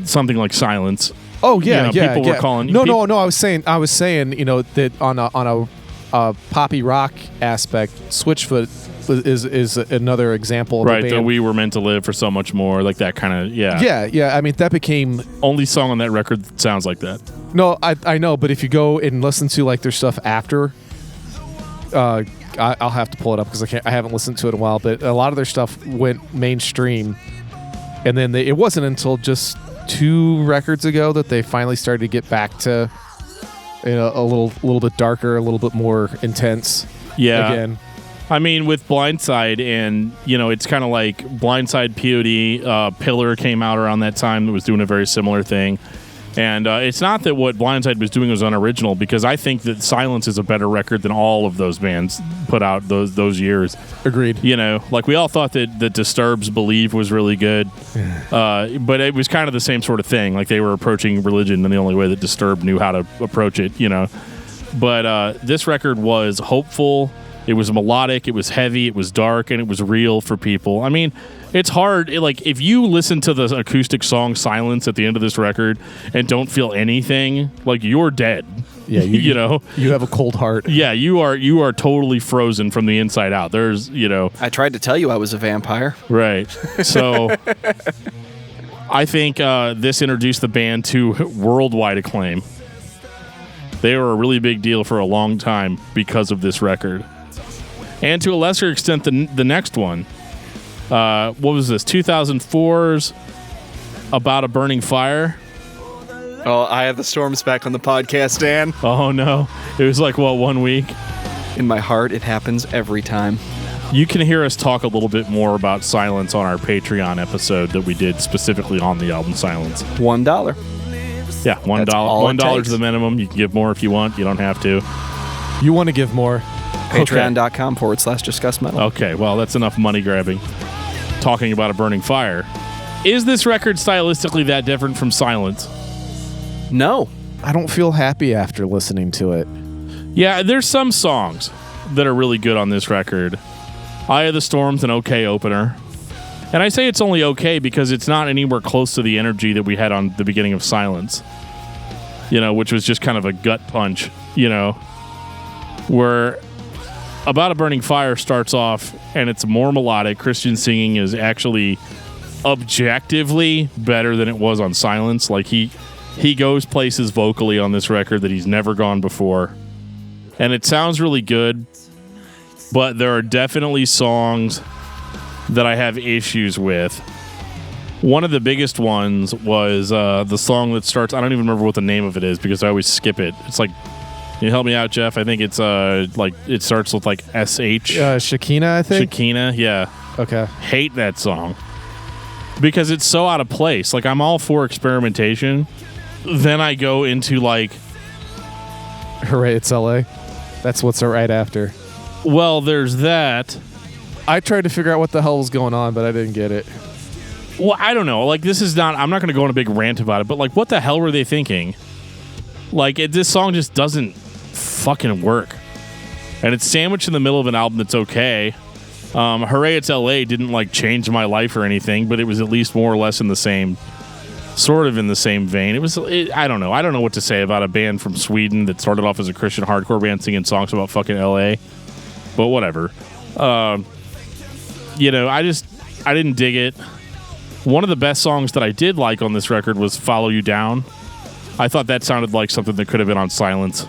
Something like Silence. Oh yeah, people were calling. No. I was saying, that on a poppy rock aspect, Switchfoot is another example of right. a band. That we were meant to live for so much more, like that kind of Yeah. I mean, that became only song on that record that sounds like that. No, I know, but if you go and listen to like their stuff after, I'll have to pull it up because I haven't listened to it in a while. But a lot of their stuff went mainstream, and then it wasn't until just 2 records ago that they finally started to get back to a little bit darker, a little bit more intense. Yeah. Again. I mean, with Blindside, and it's kind of like Blindside, POD, Pillar came out around that time that was doing a very similar thing. And it's not that what Blindside was doing was unoriginal, because I think that Silence is a better record than all of those bands put out those years. Agreed. Like we all thought that Disturbed's Believe was really good, but it was kind of the same sort of thing. Like they were approaching religion in the only way that Disturbed knew how to approach it, But this record was hopeful. It was melodic, it was heavy, it was dark, and it was real for people. I mean, it's hard. If you listen to the acoustic song Silence at the end of this record and don't feel anything, you're dead. Yeah, you have a cold heart. Yeah, you are totally frozen from the inside out. There's, I tried to tell you I was a vampire. Right. So I think this introduced the band to worldwide acclaim. They were a really big deal for a long time because of this record. And to a lesser extent, the next one. What was this? 2004's About a Burning Fire? Oh, I have the storms back on the podcast, Dan. Oh, no. It was 1 week? In my heart, it happens every time. You can hear us talk a little bit more about Silence on our Patreon episode that we did specifically on the album Silence. $1. Yeah, $1. $1 is the minimum. You can give more if you want. You don't have to. You want to give more. Patreon.com/discuss metal. Okay, well, that's enough money grabbing. Talking about a burning fire. Is this record stylistically that different from Silence? No. I don't feel happy after listening to it. Yeah, there's some songs that are really good on this record. Eye of the Storm's an okay opener. And I say it's only okay because it's not anywhere close to the energy that we had on the beginning of Silence. Which was just kind of a gut punch, where About a Burning Fire starts off and it's more melodic. Christian singing is actually objectively better than it was on Silence. He goes places vocally on this record that he's never gone before. And it sounds really good, but there are definitely songs that I have issues with. One of the biggest ones was the song that starts, I don't even remember what the name of it is because I always skip it. It's can you help me out, Geoff? I think it's it starts with SH. Shekinah, I think. Shekinah, yeah. Okay. Hate that song because it's so out of place. I'm all for experimentation. Then I go into Hooray, it's LA. That's what's right after. Well, there's that. I tried to figure out what the hell was going on, but I didn't get it. Well, I don't know. This is not, I'm not going to go on a big rant about it, but what the hell were they thinking? This song just doesn't fucking work. And it's sandwiched in the middle of an album that's okay. Hooray, It's LA didn't change my life or anything, but it was at least more or less in the same, sort of in the same vein. I don't know. I don't know what to say about a band from Sweden that started off as a Christian hardcore band singing songs about fucking LA. But whatever. I didn't dig it. One of the best songs that I did like on this record was Follow You Down. I thought that sounded like something that could have been on Silence.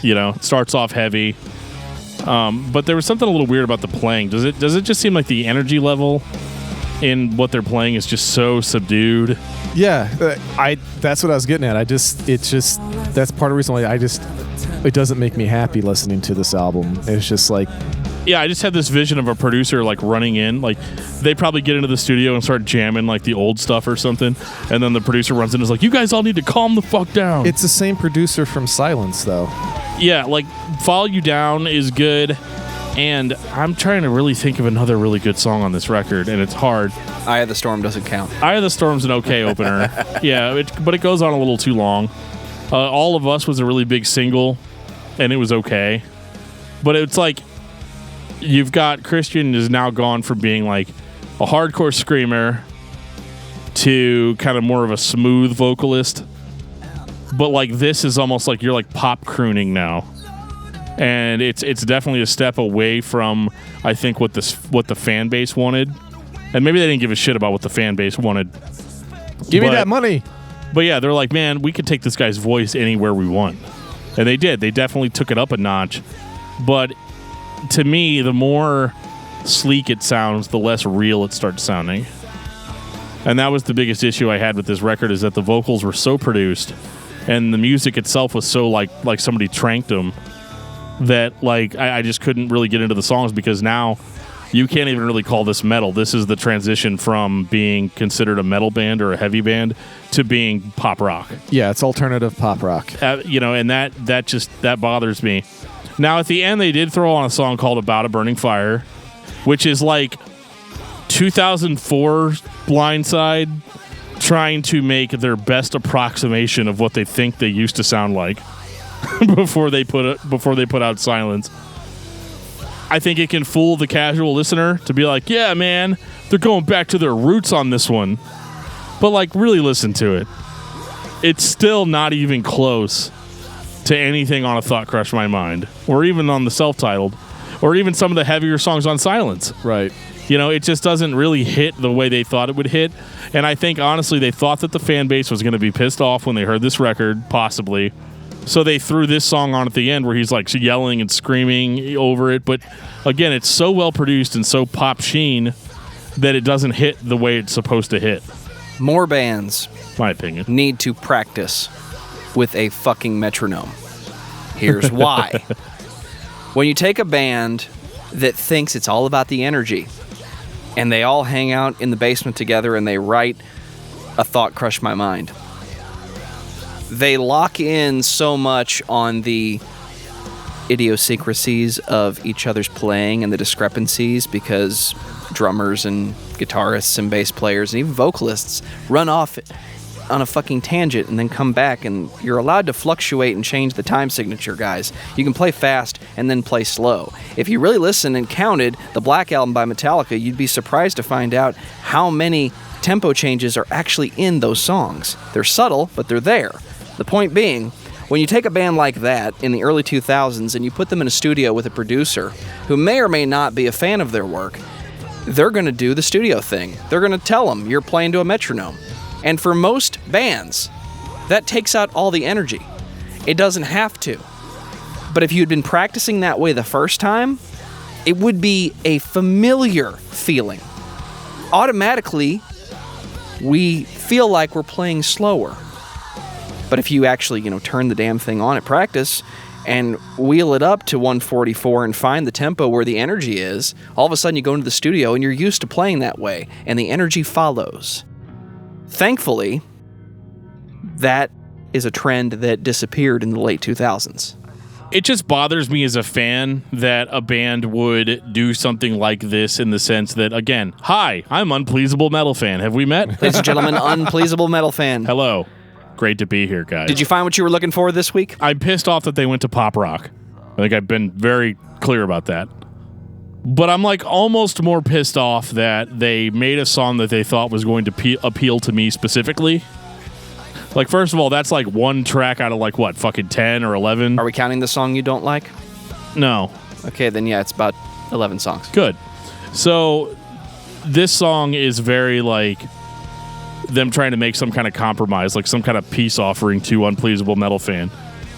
It starts off heavy. But there was something a little weird about the playing. Does it just seem like the energy level in what they're playing is just so subdued. Yeah, that's what I was getting at. That's part of the reason why it doesn't make me happy listening to this album. It's just like, yeah, I just had this vision of a producer like running in, like they probably get into the studio and start jamming like the old stuff or something, and then the producer runs in and is like, "You guys all need to calm the fuck down." It's the same producer from Silence, though. Yeah, like Fall You Down is good, and I'm trying to really think of another really good song on this record, and it's hard. Eye of the Storm doesn't count. Eye of the Storm's an okay opener. Yeah, but it goes on a little too long. All of Us was a really big single, and it was okay. But it's like, you've got Christian is now gone from being like a hardcore screamer to kind of more of a smooth vocalist. But like this is almost like you're like pop crooning now. And it's definitely a step away from, I think, what the fan base wanted. And maybe they didn't give a shit about what the fan base wanted. Give me that money. But yeah, they're like, man, we could take this guy's voice anywhere we want. And they did. They definitely took it up a notch. But to me, the more sleek it sounds, the less real it starts sounding. And that was the biggest issue I had with this record, is that the vocals were so produced and the music itself was so like somebody tranked them, that like I just couldn't really get into the songs, because now you can't even really call this metal. This is the transition from being considered a metal band or a heavy band to being pop rock. Yeah, it's alternative pop rock. And that bothers me. Now at the end they did throw on a song called About a Burning Fire, which is like 2004 Blindside trying to make their best approximation of what they think they used to sound like before they put out Silence. I think it can fool the casual listener to be like, yeah, man, they're going back to their roots on this one. But like, really listen to it. It's still not even close to anything on A Thought Crushed My Mind, or even on the self-titled, or even some of the heavier songs on Silence. Right. It just doesn't really hit the way they thought it would hit. And I think, honestly, they thought that the fan base was going to be pissed off when they heard this record, possibly. So they threw this song on at the end where he's like yelling and screaming over it. But again, it's so well produced and so pop sheen that it doesn't hit the way it's supposed to hit. More bands, my opinion, need to practice with a fucking metronome. Here's why. When you take a band that thinks it's all about the energy, and they all hang out in the basement together and they write A Thought Crushed My Mind, they lock in so much on the idiosyncrasies of each other's playing and the discrepancies, because drummers and guitarists and bass players and even vocalists run off on a fucking tangent and then come back, and you're allowed to fluctuate and change the time signature, guys. You can play fast and then play slow. If you really listened and counted the Black Album by Metallica, you'd be surprised to find out how many tempo changes are actually in those songs. They're subtle, but they're there. The point being, when you take a band like that in the early 2000s and you put them in a studio with a producer who may or may not be a fan of their work, they're going to do the studio thing. They're going to tell them you're playing to a metronome. And for most bands, that takes out all the energy. It doesn't have to. But if you'd been practicing that way the first time, it would be a familiar feeling. Automatically, we feel like we're playing slower. But if you actually, turn the damn thing on at practice and wheel it up to 144 and find the tempo where the energy is, all of a sudden you go into the studio and you're used to playing that way, and the energy follows. Thankfully, that is a trend that disappeared in the late 2000s. It just bothers me as a fan that a band would do something like this, in the sense that, again, hi, I'm Unpleasable Metal Fan. Have we met? Ladies and gentlemen, Unpleasable Metal Fan. Hello. Great to be here, guys. Did you find what you were looking for this week? I'm pissed off that they went to pop rock. I think I've been very clear about that. But I'm like almost more pissed off that they made a song that they thought was going to appeal to me specifically. Like, first of all, that's like one track out of like, what, fucking 10 or 11? Are we counting the song you don't like? No. Okay, then yeah, it's about 11 songs. Good. So this song is very like them trying to make some kind of compromise, like some kind of peace offering to Unpleasable Metal Fan.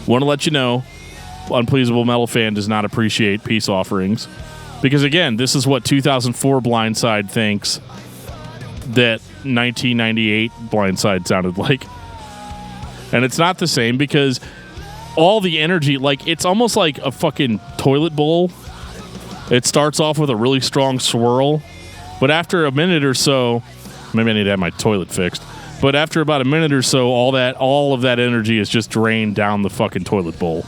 Want to let you know, Unpleasable Metal Fan does not appreciate peace offerings. Because, again, this is what 2004 Blindside thinks that 1998 Blindside sounded like. And it's not the same because all the energy, like, it's almost like a fucking toilet bowl. It starts off with a really strong swirl, but after a minute or so, maybe I need to have my toilet fixed, but after about a minute or so, all of that energy is just drained down the fucking toilet bowl.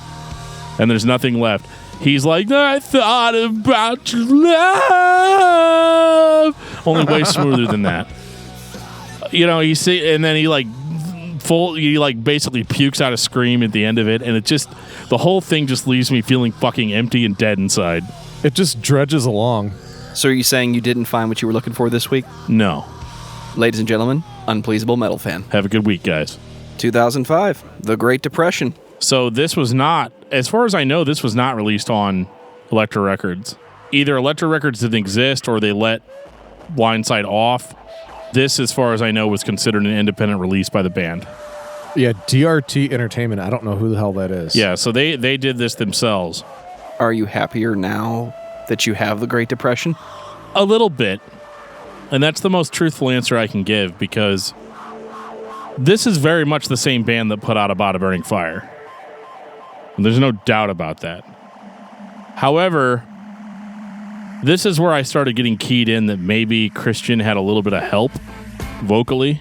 And there's nothing left. He's like, I thought about your love. Only way smoother than that. You know, and then he basically pukes out a scream at the end of it, and the whole thing just leaves me feeling fucking empty and dead inside. It just dredges along. So are you saying you didn't find what you were looking for this week? No. Ladies and gentlemen, Unpleasable Metal Fan. Have a good week, guys. 2005, The Great Depression. So this was not, as far as I know, this was not released on Elektra Records. Either Elektra Records didn't exist or they let Blindside off. This, as far as I know, was considered an independent release by the band. Yeah, DRT Entertainment. I don't know who the hell that is. Yeah, so they did this themselves. Are you happier now that you have The Great Depression? A little bit. And that's the most truthful answer I can give, because this is very much the same band that put out About a Burning Fire. And there's no doubt about that. However, this is where I started getting keyed in that maybe Christian had a little bit of help vocally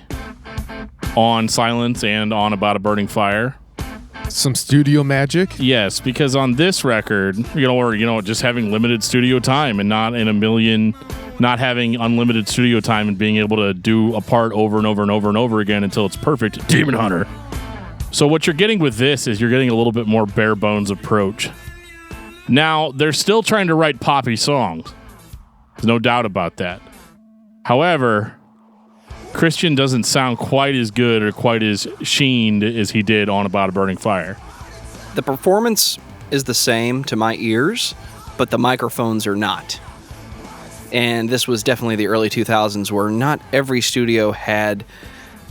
on Silence and on About a Burning Fire. Some studio magic? Yes, because on this record, just having limited studio time and not having unlimited studio time and being able to do a part over and over and over and over again until it's perfect, Demon Hunter. So what you're getting with this is you're getting a little bit more bare bones approach. Now, they're still trying to write poppy songs. There's no doubt about that. However, Christian doesn't sound quite as good or quite as sheened as he did on About a Burning Fire. The performance is the same to my ears, but the microphones are not. And this was definitely the early 2000s where not every studio had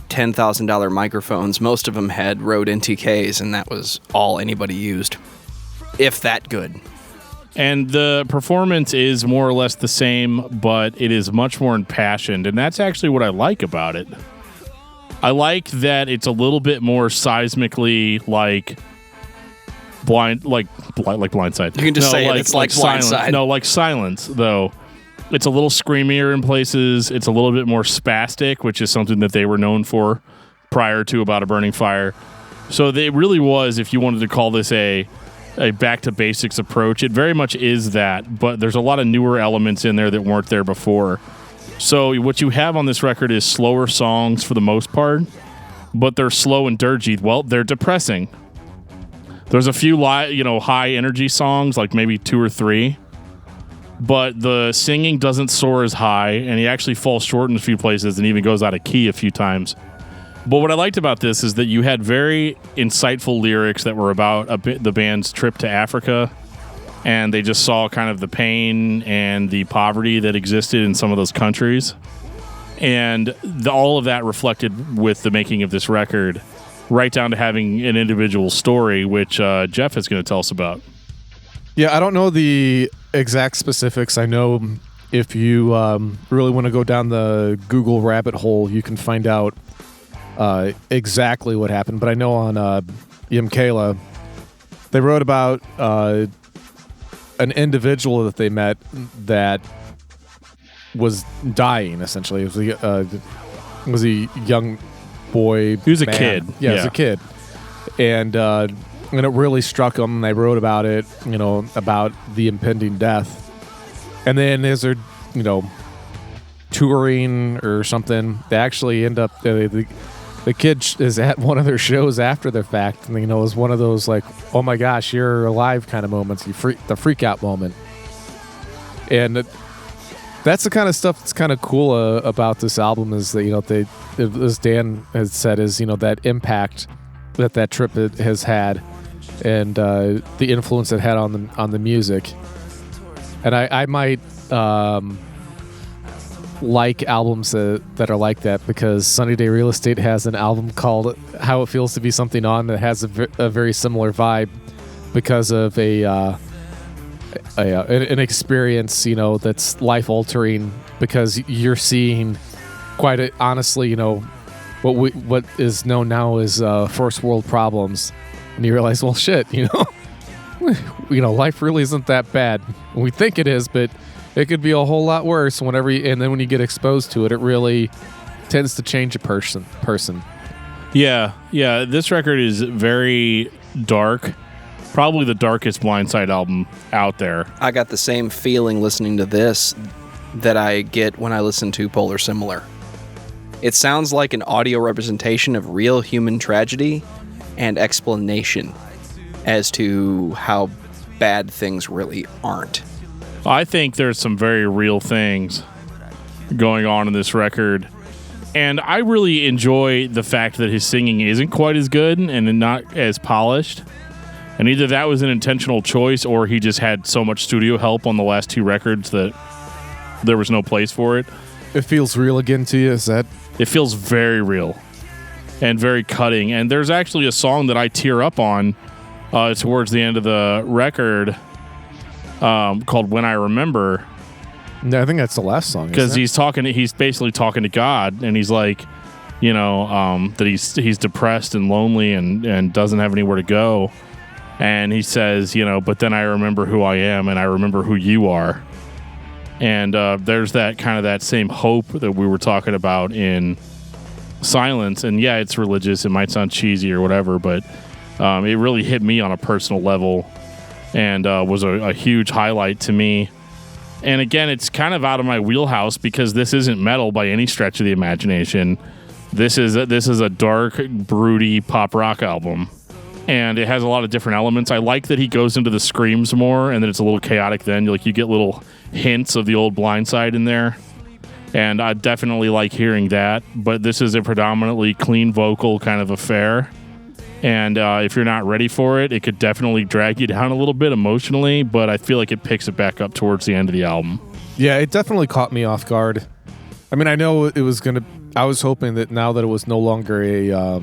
$10,000 microphones. Most of them had Rode NTKs, and that was all anybody used, if that good. And the performance is more or less the same, but it is much more impassioned, and that's actually what I like about it. I like that it's a little bit more seismically like Blindside. You can just say it's like Blindside. No, like Silence, though. It's a little screamier in places. It's a little bit more spastic, which is something that they were known for prior to About a Burning Fire. So it really was, if you wanted to call this a back to basics approach, it very much is that, but there's a lot of newer elements in there that weren't there before. So what you have on this record is slower songs for the most part, but they're slow and dirgy. Well, they're depressing. There's a few high energy songs, like maybe 2 or 3, but the singing doesn't soar as high, and he actually falls short in a few places and even goes out of key a few times. But what I liked about this is that you had very insightful lyrics that were about the band's trip to Africa, and they just saw kind of the pain and the poverty that existed in some of those countries. And all of that reflected with the making of this record, right down to having an individual story, which Geoff is going to tell us about. Yeah, I don't know the exact specifics. I know if you really want to go down the Google rabbit hole, you can find out exactly what happened. But I know on Yamkela, they wrote about an individual that they met that was dying, essentially. It was a young boy. He was a kid. Yeah, he was a kid. And it really struck them. They wrote about it, about the impending death. And then as they're, touring or something, they actually end up, the kid is at one of their shows after the fact, and it was one of those like, oh my gosh, you're alive kind of moments, the freak out moment. And that's the kind of stuff that's kind of cool about this album is that, as Dan has said, is, that impact that trip has had and the influence it had on the music. And I might like albums that are like that, because Sunny Day Real Estate has an album called How It Feels to Be Something On that has a very similar vibe because of an experience, that's life altering, because you're seeing honestly, what is known now as first world problems, and you realize, well, shit, life really isn't that bad. We think it is, but it could be a whole lot worse. And then when you get exposed to it, it really tends to change a person. Yeah. This record is very dark. Probably the darkest Blindside album out there. I got the same feeling listening to this that I get when I listen to Polar Similar. It sounds like an audio representation of real human tragedy and explanation as to how bad things really aren't. I think there's some very real things going on in this record. And I really enjoy the fact that his singing isn't quite as good and not as polished. And either that was an intentional choice or he just had so much studio help on the last two records that there was no place for it. It feels real again to you, is that? It feels very real and very cutting. And there's actually a song that I tear up on towards the end of the record called When I Remember. No, I think that's the last song. Because he's basically talking to God, and he's like, that he's depressed and lonely and doesn't have anywhere to go. And he says, but then I remember who I am and I remember who you are. And there's that same hope that we were talking about in Silence. And yeah, it's religious. It might sound cheesy or whatever, but it really hit me on a personal level and was a huge highlight to me. And again, it's kind of out of my wheelhouse because this isn't metal by any stretch of the imagination. This is a dark, broody pop rock album. And it has a lot of different elements. I like that he goes into the screams more and that it's a little chaotic then. You get little hints of the old Blindside in there. And I definitely like hearing that. But this is a predominantly clean vocal kind of affair. And if you're not ready for it, it could definitely drag you down a little bit emotionally. But I feel like it picks it back up towards the end of the album. Yeah, it definitely caught me off guard. I mean, I know it was going to... I was hoping that now that it was no longer a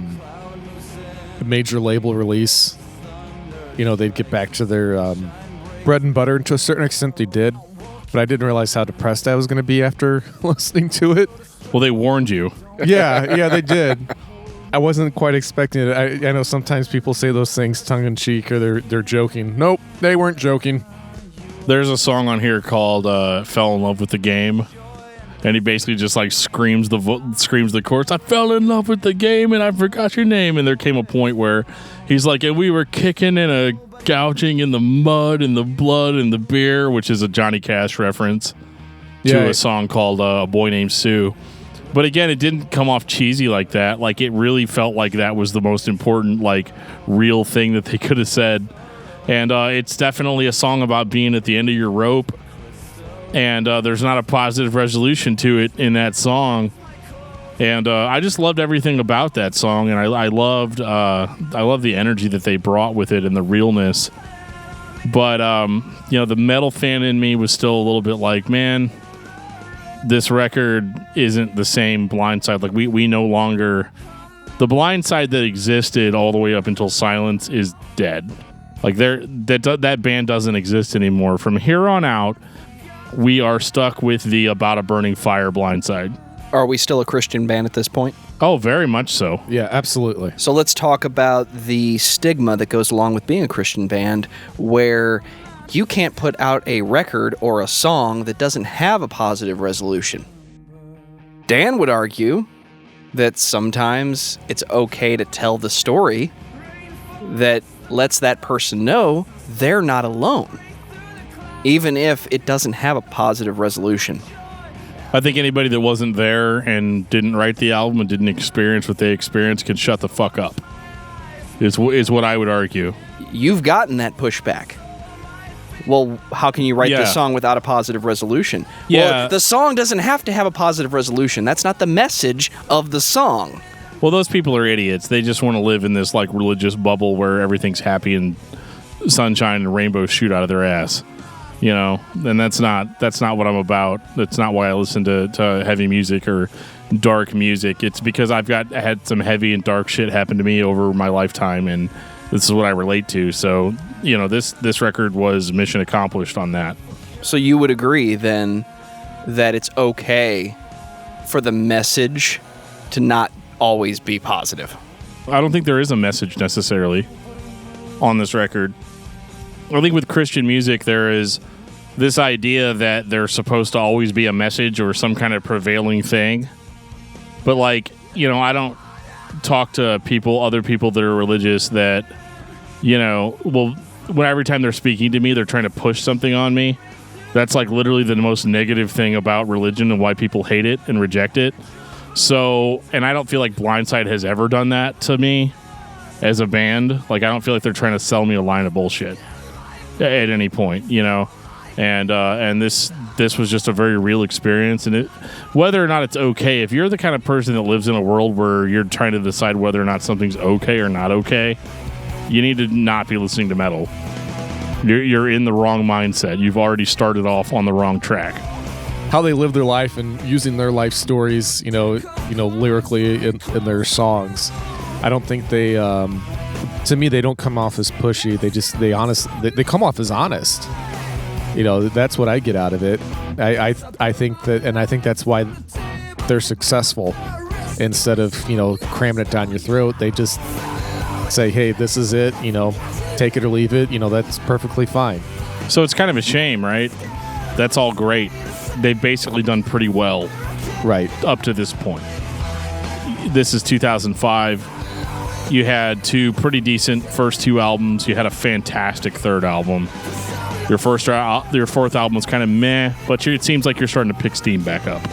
major label release, they'd get back to their bread and butter, and to a certain extent they did, but I didn't realize how depressed I was going to be after listening to it. Well, they warned you. Yeah, they did. I wasn't quite expecting it. I know sometimes people say those things tongue-in-cheek or they're joking. Nope, they weren't joking. There's a song on here called Fell in Love with the Game. And he basically just screams the chorus. I fell in love with the game and I forgot your name. And there came a point where he's like, and we were kicking and gouging in the mud and the blood and the beer, which is a Johnny Cash reference to a song called A Boy Named Sue. But again, it didn't come off cheesy like that. Like, it really felt like that was the most important, real thing that they could have said. And it's definitely a song about being at the end of your rope. And there's not a positive resolution to it in that song. And I just loved everything about that song. And I loved the energy that they brought with it and the realness. But, the metal fan in me was still a little bit like, man, this record isn't the same Blindside. Like, we no longer... The Blindside that existed all the way up until Silence is dead. Like, that band doesn't exist anymore. From here on out... we are stuck with the About a Burning Fire Blindside. Are we still a Christian band at this point? Oh, very much so. Yeah, absolutely. So let's talk about the stigma that goes along with being a Christian band, where you can't put out a record or a song that doesn't have a positive resolution. Dan would argue that sometimes it's okay to tell the story that lets that person know they're not alone, even if it doesn't have a positive resolution. I think anybody that wasn't there and didn't write the album and didn't experience what they experienced can shut the fuck up, is what I would argue. You've gotten that pushback. Well, how can you write this song without a positive resolution? Yeah. Well, the song doesn't have to have a positive resolution. That's not the message of the song. Well, those people are idiots. They just want to live in this religious bubble where everything's happy and sunshine and rainbows shoot out of their ass. And that's not what I'm about. That's not why I listen to heavy music or dark music. It's because I had some heavy and dark shit happen to me over my lifetime, and this is what I relate to. So, this record was mission accomplished on that. So you would agree then that it's okay for the message to not always be positive. I don't think there is a message necessarily on this record. I think with Christian music, there is this idea that there's supposed to always be a message or some kind of prevailing thing. But, like, you know, I don't talk to other people that are religious that, you know, when every time they're speaking to me, they're trying to push something on me. That's, like, literally the most negative thing about religion and why people hate it and reject it. So, and I don't feel like Blindside has ever done that to me as a band. Like, I don't feel like they're trying to sell me a line of bullshit at any point, you know? And this was just a very real experience. And whether or not it's okay, if you're the kind of person that lives in a world where you're trying to decide whether or not something's okay or not okay, you need to not be listening to metal. You're in the wrong mindset. You've already started off on the wrong track. How they live their life and using their life stories, you know, lyrically in their songs. I don't think they, to me, they don't come off as pushy. They come off as honest. You know, that's what I get out of it. I think that, and I think that's why they're successful. Instead of, you know, cramming it down your throat, they just say, hey, this is it, you know, take it or leave it. You know, that's perfectly fine. So it's kind of a shame, right? That's all great. They've basically done pretty well, right, up to this point. This is 2005. You had two pretty decent first two albums. You had a fantastic third album. Your fourth album was kind of meh, but it seems like you're starting to pick steam back up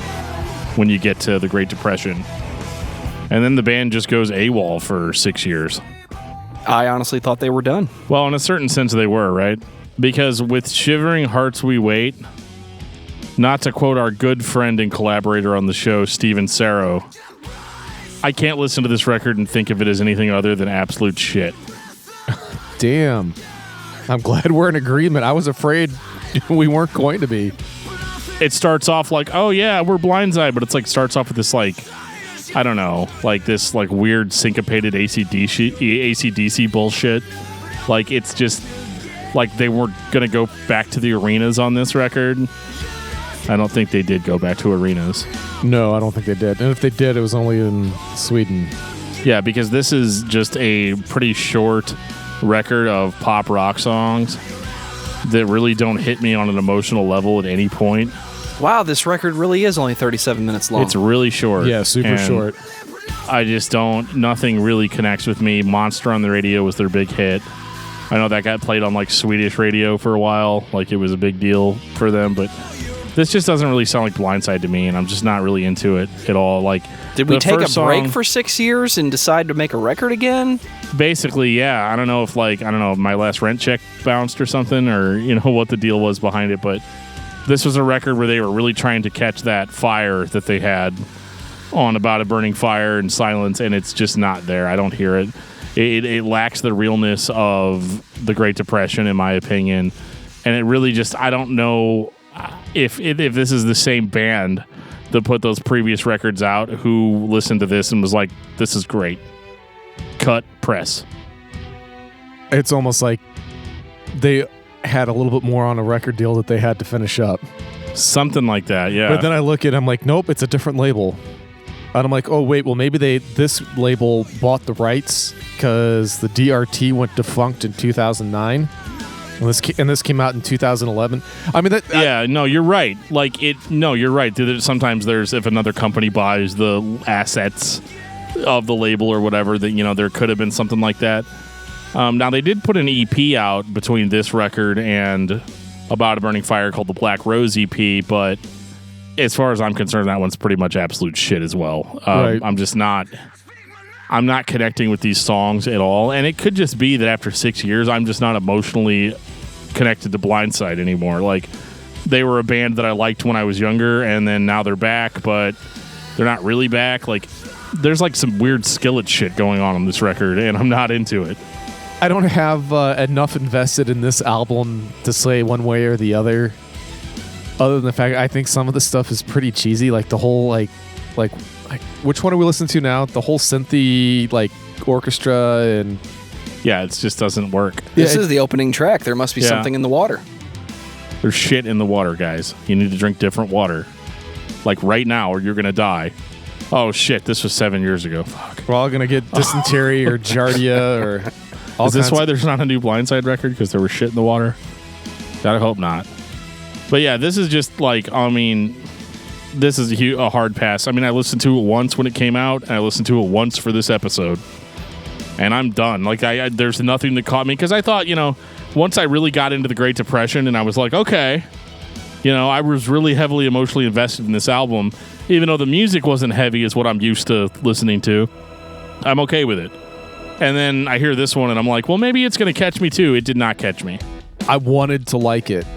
when you get to the Great Depression. And then the band just goes AWOL for 6 years. I honestly thought they were done. Well, in a certain sense they were, right? Because with Shivering Hearts We Wait, not to quote our good friend and collaborator on the show, Steven Sarro, I can't listen to this record and think of it as anything other than absolute shit. Damn. I'm glad we're in agreement. I was afraid we weren't going to be. It starts off like, oh yeah, we're Blindside, but it's like starts off with this like, I don't know, like this like weird syncopated AC/DC bullshit. Like it's just like they weren't gonna go back to the arenas on this record. I don't think they did go back to arenas. No, I don't think they did. And if they did, it was only in Sweden. Yeah, because this is just a pretty short record of pop rock songs that really don't hit me on an emotional level at any point. Wow, this record really is only 37 minutes long. It's really short. Yeah, super short. I just nothing really connects with me. Monster on the Radio was their big hit. I know that got played on like Swedish radio for a while. Like it was a big deal for them, but this just doesn't really sound like Blindside to me, and I'm just not really into it at all. Like, did we take a break for 6 years and decide to make a record again? Basically, yeah. I don't know if my last rent check bounced or something, or you know what the deal was behind it, but this was a record where they were really trying to catch that fire that they had on About a Burning Fire and Silence, and it's just not there. I don't hear it. It lacks the realness of the Great Depression, in my opinion, and it really just, I don't know if this is the same band that put those previous records out who listened to this and was like, this is great. Cut, press. It's almost like they had a little bit more on a record deal that they had to finish up. Something like that, yeah. But then I look at it, I'm like, nope, it's a different label. And I'm like, oh, wait, well, maybe this label bought the rights because the DRT went defunct in 2009. And this came out in 2011. I mean, no, you're right. You're right. Sometimes if another company buys the assets of the label or whatever, that you know there could have been something like that. Now they did put an EP out between this record and About a Burning Fire called the Black Rose EP, but as far as I'm concerned, that one's pretty much absolute shit as well. Right. I'm not connecting with these songs at all, and it could just be that after 6 years, I'm just not emotionally connected to Blindside anymore. Like, they were a band that I liked when I was younger, and then now they're back, but they're not really back. Like, there's like some weird Skillet shit going on this record, and I'm not into it. I don't have enough invested in this album to say one way or the other. Other than the fact I think some of the stuff is pretty cheesy, like the whole like which one are we listening to now? The whole synthy like orchestra and yeah, it just doesn't work. This is the opening track. There must be something in the water. There's shit in the water, guys. You need to drink different water. like right now, or you're gonna die. Oh shit, this was 7 years ago. Fuck. We're all gonna get dysentery or giardia or. Is this why there's not a new Blindside record? Because there was shit in the water? I hope not. But yeah, this is just like, I mean, this is a hard pass. I mean, I listened to it once when it came out, and I listened to it once for this episode. And I'm done. Like, there's nothing that caught me. Because I thought, once I really got into the Great Depression, and I was like, okay, I was really heavily emotionally invested in this album. Even though the music wasn't heavy as what I'm used to listening to, I'm okay with it. And then I hear this one, and I'm like, well, maybe it's going to catch me, too. It did not catch me. I wanted to like it,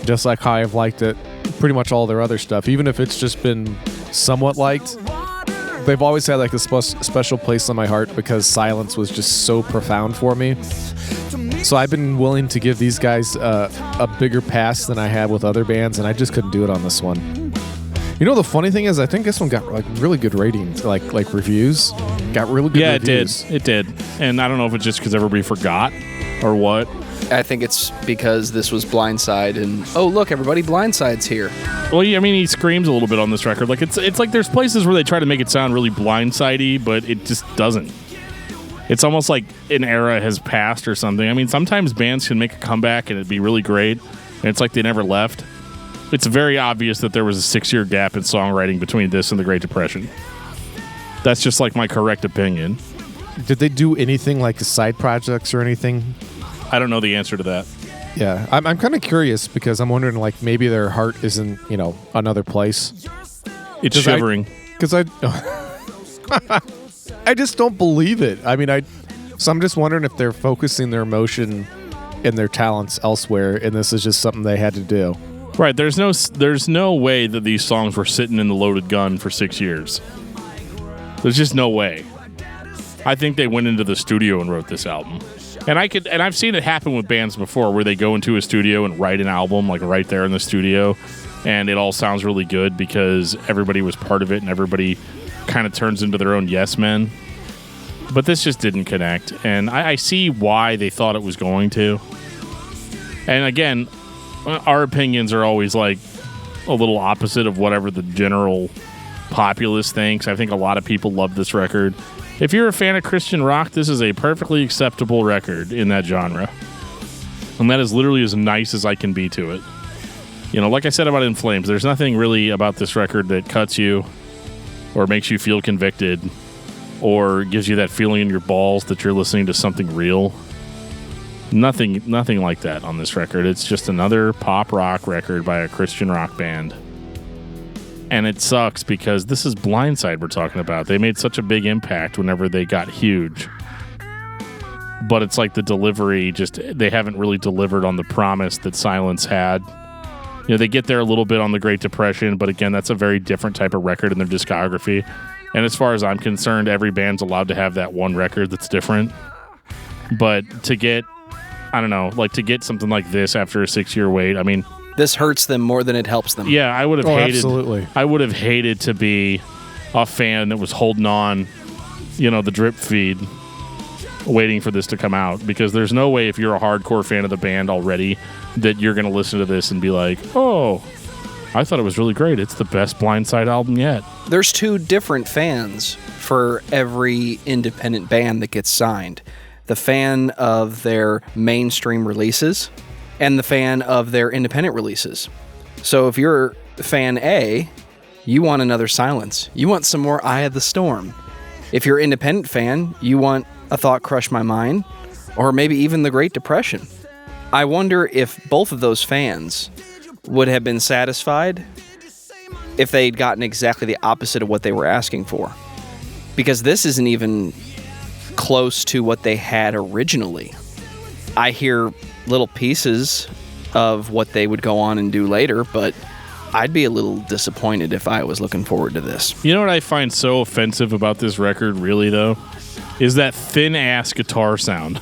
just like how I've liked it, pretty much all their other stuff, even if it's just been somewhat liked. They've always had like a special place in my heart because Silence was just so profound for me. So I've been willing to give these guys a bigger pass than I have with other bands, and I just couldn't do it on this one. The funny thing is, I think this one got like really good ratings, like reviews. Got really good reviews. It did. And I don't know if it's just because everybody forgot or what. I think it's because this was Blindside, and oh look, everybody, Blindside's here. Well, I mean, he screams a little bit on this record. Like it's like there's places where they try to make it sound really Blindsidey, but it just doesn't. It's almost like an era has passed or something. I mean, sometimes bands can make a comeback and it'd be really great, and it's like they never left. It's very obvious that there was a 6-year gap in songwriting between this and the Great Depression. That's just like my correct opinion. Did they do anything like side projects or anything? I don't know the answer to that. Yeah, I'm kind of curious because I'm wondering like maybe their heart isn't, another place. It's shivering. Because I just don't believe it. I mean, so I'm just wondering if they're focusing their emotion and their talents elsewhere, and this is just something they had to do. Right. There's no way that these songs were sitting in the loaded gun for 6 years. There's just no way. I think they went into the studio and wrote this album. And I've seen it happen with bands before where they go into a studio and write an album like right there in the studio, and it all sounds really good because everybody was part of it and everybody kind of turns into their own yes men. But this just didn't connect, and I see why they thought it was going to. And again, our opinions are always like a little opposite of whatever the general populace thinks. I think a lot of people love this record. If you're a fan of Christian rock, this is a perfectly acceptable record in that genre. And that is literally as nice as I can be to it. Like I said about In Flames, there's nothing really about this record that cuts you or makes you feel convicted or gives you that feeling in your balls that you're listening to something real. Nothing like that on this record. It's just another pop rock record by a Christian rock band. And it sucks because this is Blindside we're talking about. They made such a big impact whenever they got huge. But it's like the delivery, they haven't really delivered on the promise that Silence had. They get there a little bit on the Great Depression, but again, that's a very different type of record in their discography. And as far as I'm concerned, every band's allowed to have that one record that's different. But to get, to get something like this after a 6-year wait, I mean... This hurts them more than it helps them. Yeah, I would have hated... Absolutely. I would have hated to be a fan that was holding on, the drip feed, waiting for this to come out. Because there's no way if you're a hardcore fan of the band already that you're going to listen to this and be like, oh, I thought it was really great. It's the best Blindside album yet. There's 2 different fans for every independent band that gets signed. The fan of their mainstream releases and the fan of their independent releases. So if you're fan A, you want another Silence. You want some more Eye of the Storm. If you're independent fan, you want A Thought Crushed My Mind, or maybe even The Great Depression. I wonder if both of those fans would have been satisfied if they'd gotten exactly the opposite of what they were asking for. Because this isn't even close to what they had originally. I hear little pieces of what they would go on and do later, but I'd be a little disappointed if I was looking forward to this. You know what I find so offensive about this record, really, though? Is that thin-ass guitar sound.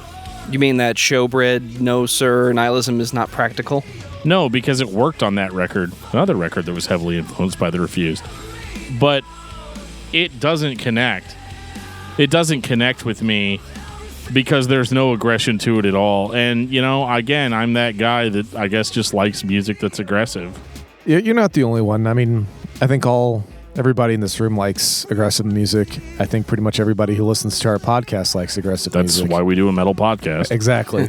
You mean that Showbread, No Sir, Nihilism is not practical? No, because it worked on that record. Another record that was heavily influenced by The Refused. But it doesn't connect. It doesn't connect with me because there's no aggression to it at all. And, again, I'm that guy that I guess just likes music that's aggressive. You're not the only one. I mean, I think everybody in this room likes aggressive music. I think pretty much everybody who listens to our podcast likes aggressive music. That's why we do a metal podcast. Exactly.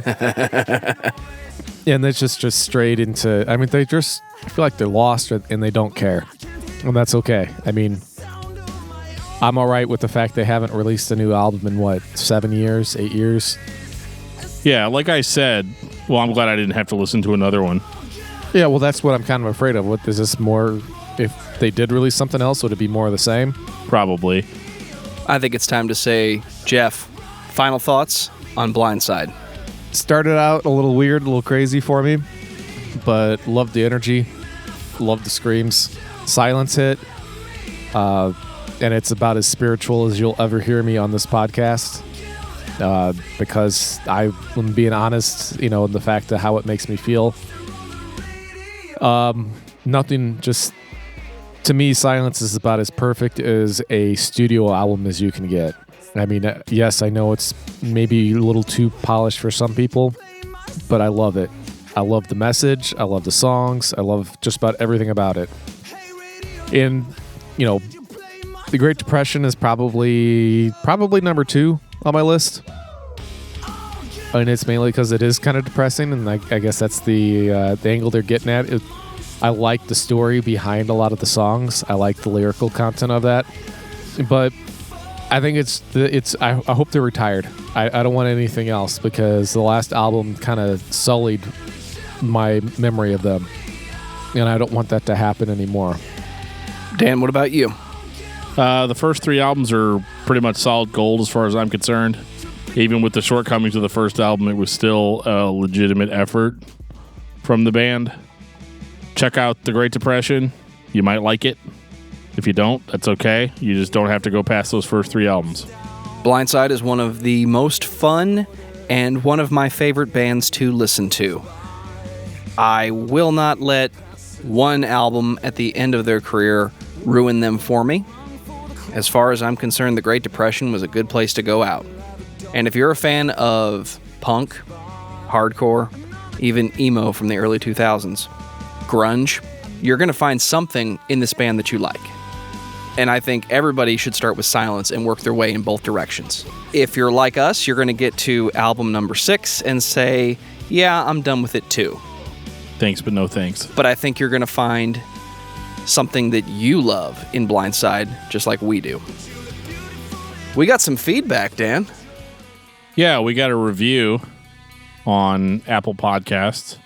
And it's just straight into, I mean, I feel like they're lost and they don't care. And that's okay. I mean, I'm all right with the fact they haven't released a new album in 7 years, 8 years? Yeah, like I said, well, I'm glad I didn't have to listen to another one. Yeah, well, that's what I'm kind of afraid of. What is this more? If they did release something else, would it be more of the same? Probably. I think it's time to say, Geoff, final thoughts on Blindside. Started out a little weird, a little crazy for me, but loved the energy, loved the screams. Silence hit, and it's about as spiritual as you'll ever hear me on this podcast. Because I'm being honest, in the fact of how it makes me feel. Nothing, just to me, Silence is about as perfect as a studio album as you can get. I mean, yes, I know it's maybe a little too polished for some people, but I love it. I love the message. I love the songs. I love just about everything about it. And, The Great Depression is probably number 2 on my list. And it's mainly because it is kind of depressing, and I guess that's the angle they're getting at. I like the story behind a lot of the songs. I like the lyrical content of that. But I think I hope they're retired. I don't want anything else, because the last album kind of sullied my memory of them, and I don't want that to happen anymore. Dan, what about you? The first 3 albums are pretty much solid gold as far as I'm concerned. Even with the shortcomings of the first album, it was still a legitimate effort from the band. Check out The Great Depression. You might like it. If you don't, that's okay. You just don't have to go past those first 3 albums. Blindside is one of the most fun and one of my favorite bands to listen to. I will not let one album at the end of their career ruin them for me. As far as I'm concerned, The Great Depression was a good place to go out. And if you're a fan of punk, hardcore, even emo from the early 2000s, grunge, you're going to find something in this band that you like. And I think everybody should start with Silence and work their way in both directions. If you're like us, you're going to get to album number 6 and say, yeah, I'm done with it too. Thanks, but no thanks. But I think you're going to find something that you love in Blindside, just like we do. We got some feedback, Dan. Yeah, we got a review on Apple Podcasts,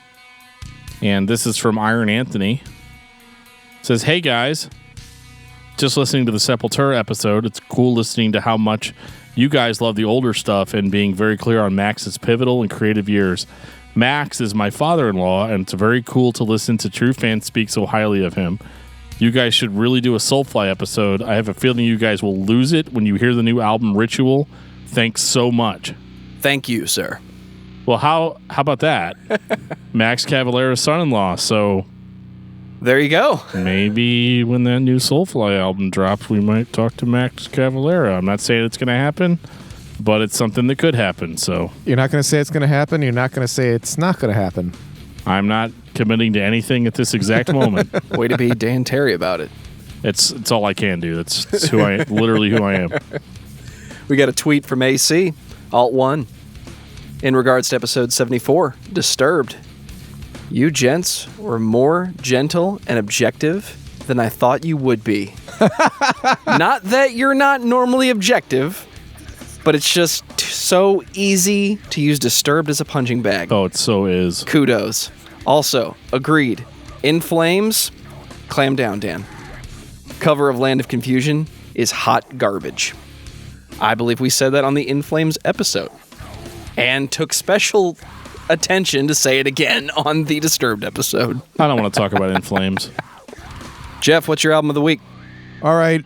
and this is from Iron Anthony. It says, hey guys, just listening to the Sepultura episode, it's cool listening to how much you guys love the older stuff and being very clear on Max's pivotal and creative years. Max is my father-in-law, and it's very cool to listen to true fans speak so highly of him. You guys should really do a Soulfly episode. I have a feeling you guys will lose it when you hear the new album Ritual. Thanks so much. Thank you, sir. Well, how about that? Max Cavalera's son-in-law, so there you go. Maybe when that new Soulfly album drops, we might talk to Max Cavalera. I'm not saying it's going to happen, but it's something that could happen. So you're not going to say it's going to happen. You're not going to say it's not going to happen. I'm not committing to anything at this exact moment. Way to be Dan Terry about it. It's all I can do. That's who I literally who I am. We got a tweet from AC, Alt 1, in regards to episode 74, Disturbed. You gents were more gentle and objective than I thought you would be. Not that you're not normally objective, but it's just so easy to use Disturbed as a punching bag. Oh, it so is. Kudos. Also, agreed. In Flames, clam down, Dan. Cover of Land of Confusion is hot garbage. I believe we said that on the In Flames episode. And took special attention to say it again on the Disturbed episode. I don't want to talk about In Flames. Geoff, what's your album of the week? All right.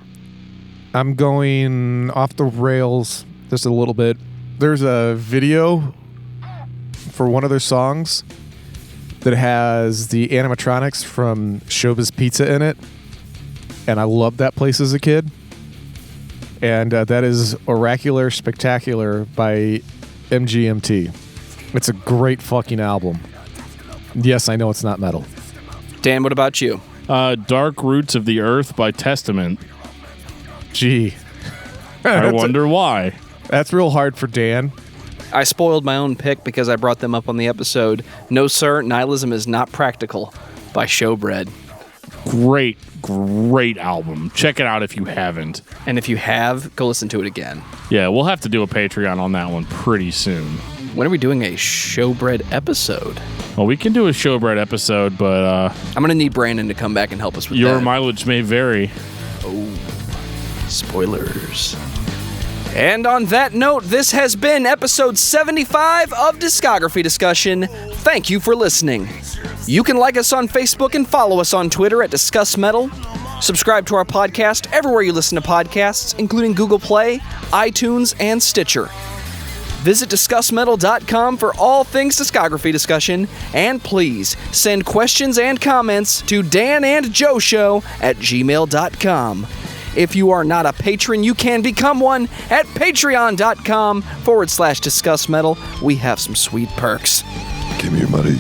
I'm going off the rails just a little bit. There's a video for one of their songs that has the animatronics from Showbiz Pizza in it. And I loved that place as a kid. And that is Oracular Spectacular by MGMT. It's a great fucking album. Yes, I know it's not metal. Dan, what about you? Dark Roots of the Earth by Testament. Gee. I wonder why. That's real hard for Dan. I spoiled my own pick because I brought them up on the episode. No, sir, Nihilism is not practical by Showbread. Great album. Check it out if you haven't. And if you have, go listen to it again. Yeah, we'll have to do a Patreon on that one pretty soon. When are we doing a Showbread episode? Well, we can do a Showbread episode, but I'm going to need Brandon to come back and help us with your that. mileage may vary. Spoilers. And on that note, this has been episode 75 of Discography Discussion. Thank you for listening. You can like us on Facebook and follow us on Twitter at Discuss Metal. Subscribe to our podcast everywhere you listen to podcasts, including Google Play, iTunes, and Stitcher. Visit DiscussMetal.com for all things Discography Discussion, and please send questions and comments to danandjoeshow@gmail.com. If you are not a patron, you can become one at patreon.com/DiscussMetal. We have some sweet perks. Give me your money.